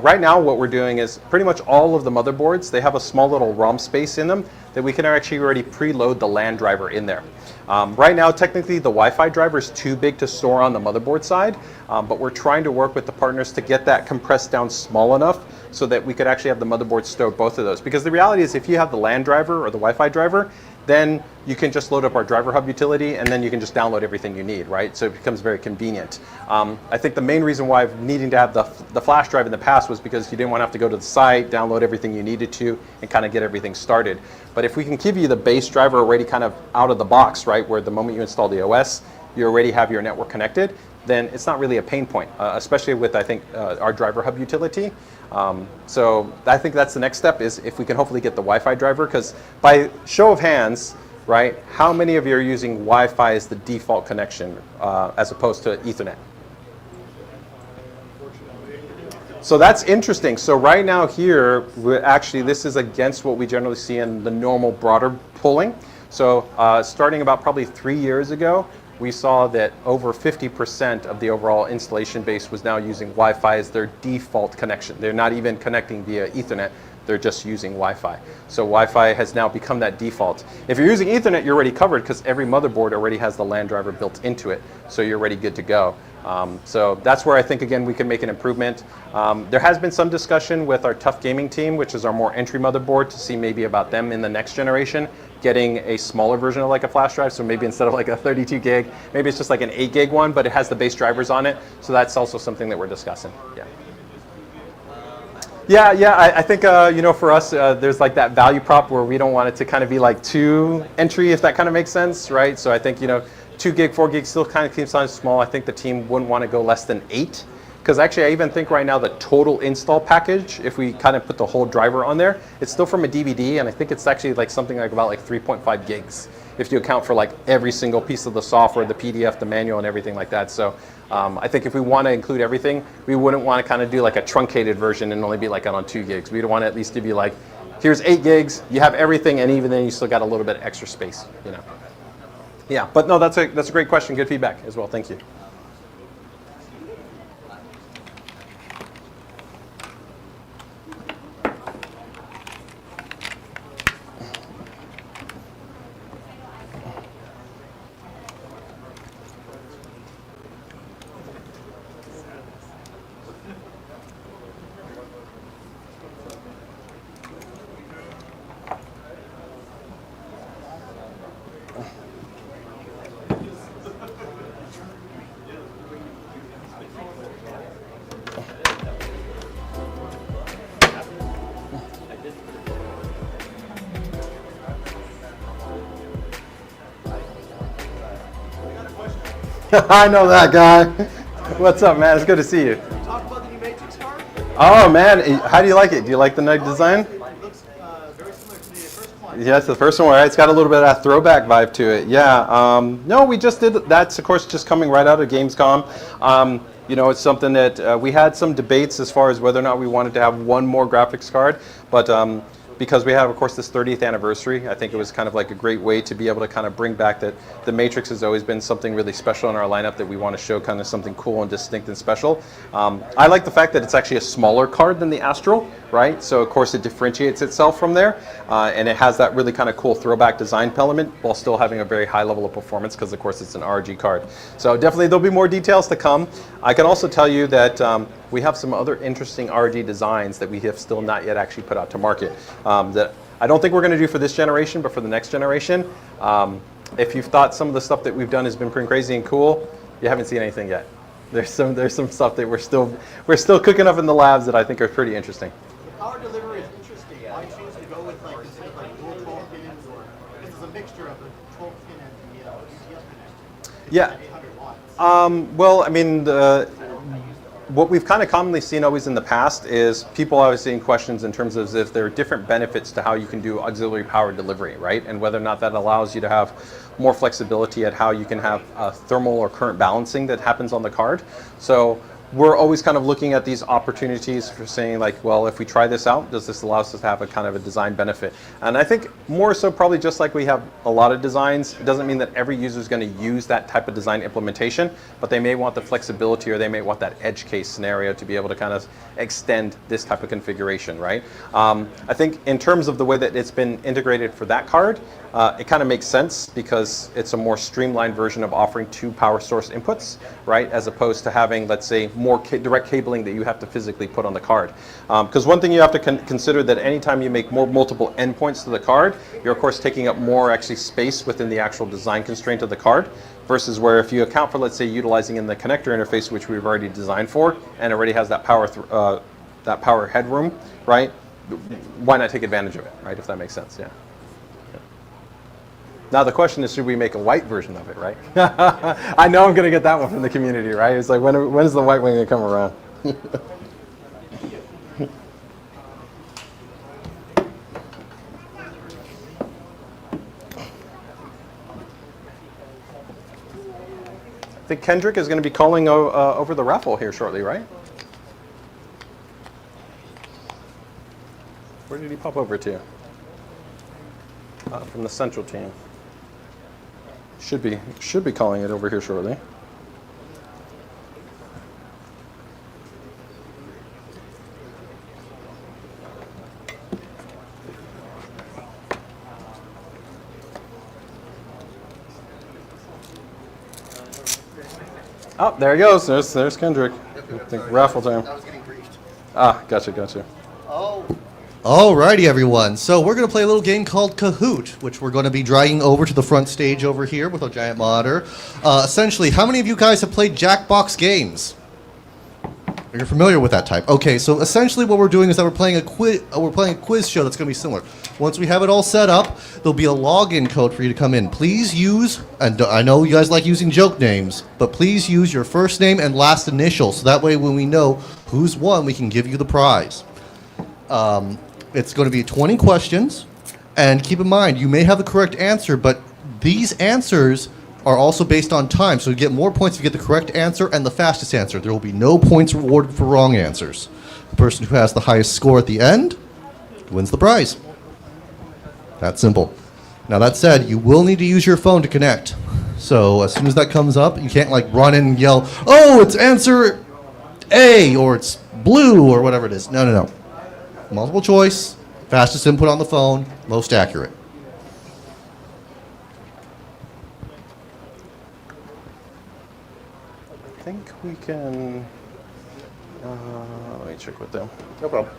Speaker 1: right now what we're doing is pretty much all of the motherboards, they have a small little ROM space in them that we can actually already preload the LAN driver in there. Right now, technically the Wi-Fi driver is too big to store on the motherboard side, but we're trying to work with the partners to get that compressed down small enough so that we could actually have the motherboard store both of those. Because the reality is if you have the LAN driver or the Wi-Fi driver, then you can just load up our driver hub utility and then you can just download everything you need, right? So it becomes very convenient. I think the main reason why needing to have the flash drive in the past was because you didn't want to have to go to the site, download everything you needed to, and kind of get everything started. But if we can give you the base driver already kind of out of the box, right, where the moment you install the OS, you already have your network connected, then it's not really a pain point, especially with, I think, our driver hub utility. So I think that's the next step is if we can hopefully get the Wi-Fi driver, because by show of hands, right, how many of you are using Wi-Fi as the default connection as opposed to Ethernet? So that's interesting. So right now here, this is against what we generally see in the normal broader pooling. So starting about probably 3 years ago, we saw that over 50% of the overall installation base was now using Wi-Fi as their default connection. They're not even connecting via Ethernet. They're just using Wi-Fi. So Wi-Fi has now become that default. If you're using Ethernet, you're already covered because every motherboard already has the LAN driver built into it. So you're already good to go. So that's where I think, again, we can make an improvement. There has been some discussion with our Tough Gaming team, which is our more entry motherboard, to see maybe about them in the next generation, getting a smaller version of like a flash drive. So maybe instead of like a 32 gig, maybe it's just like an 8 gig one, but it has the base drivers on it. So that's also something that we're discussing. Yeah, I think, for us, there's like that value prop where we don't want it to kind of be like too entry, if that kind of makes sense, right? So I think, 2 gig, 4 gig still kind of keeps on small. I think the team wouldn't want to go less than 8. Because actually, I even think right now the total install package, if we kind of put the whole driver on there, it's still from a DVD, and I think it's actually like something like about like 3.5 gigs, if you account for like every single piece of the software, the PDF, the manual, and everything like that. So I think if we want to include everything, we wouldn't want to kind of do like a truncated version and only be like on 2 gigs. We'd want to at least give you like, here's 8 gigs, you have everything, and even then you still got a little bit of extra space, Yeah, but no, that's a great question, good feedback as well. Thank you. I know that guy. What's up, man? It's good to see you.
Speaker 2: Talk about the new Matrix card.
Speaker 1: Oh, man. How do you like it? Do you like the new design?
Speaker 2: It looks very similar to the first one.
Speaker 1: Yes, the first one, right? It's got a little bit of that throwback vibe to it. Yeah. No, we just did. That's of course just coming right out of Gamescom. You know, it's something that we had some debates as far as whether or not we wanted to have one more graphics card, but because we have, of course, this 30th anniversary, I think it was kind of like a great way to be able to kind of bring back that the Matrix has always been something really special in our lineup that we want to show kind of something cool and distinct and special. I like the fact that it's actually a smaller card than the Astral, right? So of course it differentiates itself from there, and it has that really kind of cool throwback design element while still having a very high level of performance because of course it's an RG card. So definitely there'll be more details to come. I can also tell you that we have some other interesting RG designs that we have still not yet actually put out to market that I don't think we're going to do for this generation, but for the next generation. If you've thought some of the stuff that we've done has been pretty crazy and cool, you haven't seen anything yet. There's some stuff that we're still cooking up in the labs that I think are pretty interesting.
Speaker 2: Power delivery is interesting. Why choose to go with like instead of like dual 12 pins, or this is a mixture of the 12 pin and the UPS connector.
Speaker 1: Yeah.
Speaker 2: 800 watts.
Speaker 1: Well, I mean, what we've kind of commonly seen always in the past is people always seeing questions in terms of if there are different benefits to how you can do auxiliary power delivery, right? And whether or not that allows you to have more flexibility at how you can have thermal or current balancing that happens on the card. So we're always kind of looking at these opportunities for saying like, well, if we try this out, does this allow us to have a kind of a design benefit? And I think more so probably just like we have a lot of designs, it doesn't mean that every user is going to use that type of design implementation, but they may want the flexibility or they may want that edge case scenario to be able to kind of extend this type of configuration, right? I think in terms of the way that it's been integrated for that card, it kind of makes sense because it's a more streamlined version of offering two power source inputs, right? As opposed to having, let's say, more direct cabling that you have to physically put on the card. Because one thing you have to consider that anytime you make more multiple endpoints to the card, you're of course taking up more actually space within the actual design constraint of the card, versus where if you account for, let's say, utilizing in the connector interface, which we've already designed for, and already has that power headroom, right? Why not take advantage of it, right? If that makes sense, yeah. Now the question is, should we make a white version of it, right? I know I'm going to get that one from the community, right? It's like, when is the white one going to come around? I think Kendrick is going to be calling over the raffle here shortly, right? Where did he pop over to? From the central team. Should be calling it over here shortly. Oh, there he goes. There's Kendrick. I think raffle time.
Speaker 2: I was getting briefed.
Speaker 1: Ah, gotcha.
Speaker 2: Oh.
Speaker 5: Alrighty, everyone. So we're going to play a little game called Kahoot, which we're going to be dragging over to the front stage over here with a giant monitor. Essentially, how many of you guys have played Jackbox games? You're familiar with that type. Okay, so essentially what we're doing is that we're playing a quiz show that's going to be similar. Once we have it all set up, there'll be a login code for you to come in. Please use, and I know you guys like using joke names, but please use your first name and last initial, so that way when we know who's won, we can give you the prize. It's going to be 20 questions, and keep in mind, you may have the correct answer, but these answers are also based on time, so you get more points if you get the correct answer and the fastest answer. There will be no points rewarded for wrong answers. The person who has the highest score at the end wins the prize. That simple. Now that said, you will need to use your phone to connect. So as soon as that comes up, you can't like run in and yell, "Oh, it's answer A," or "It's blue," or whatever it is. No. Multiple choice, fastest input on the phone, most accurate.
Speaker 1: I think we can. Let me check with them.
Speaker 2: No problem.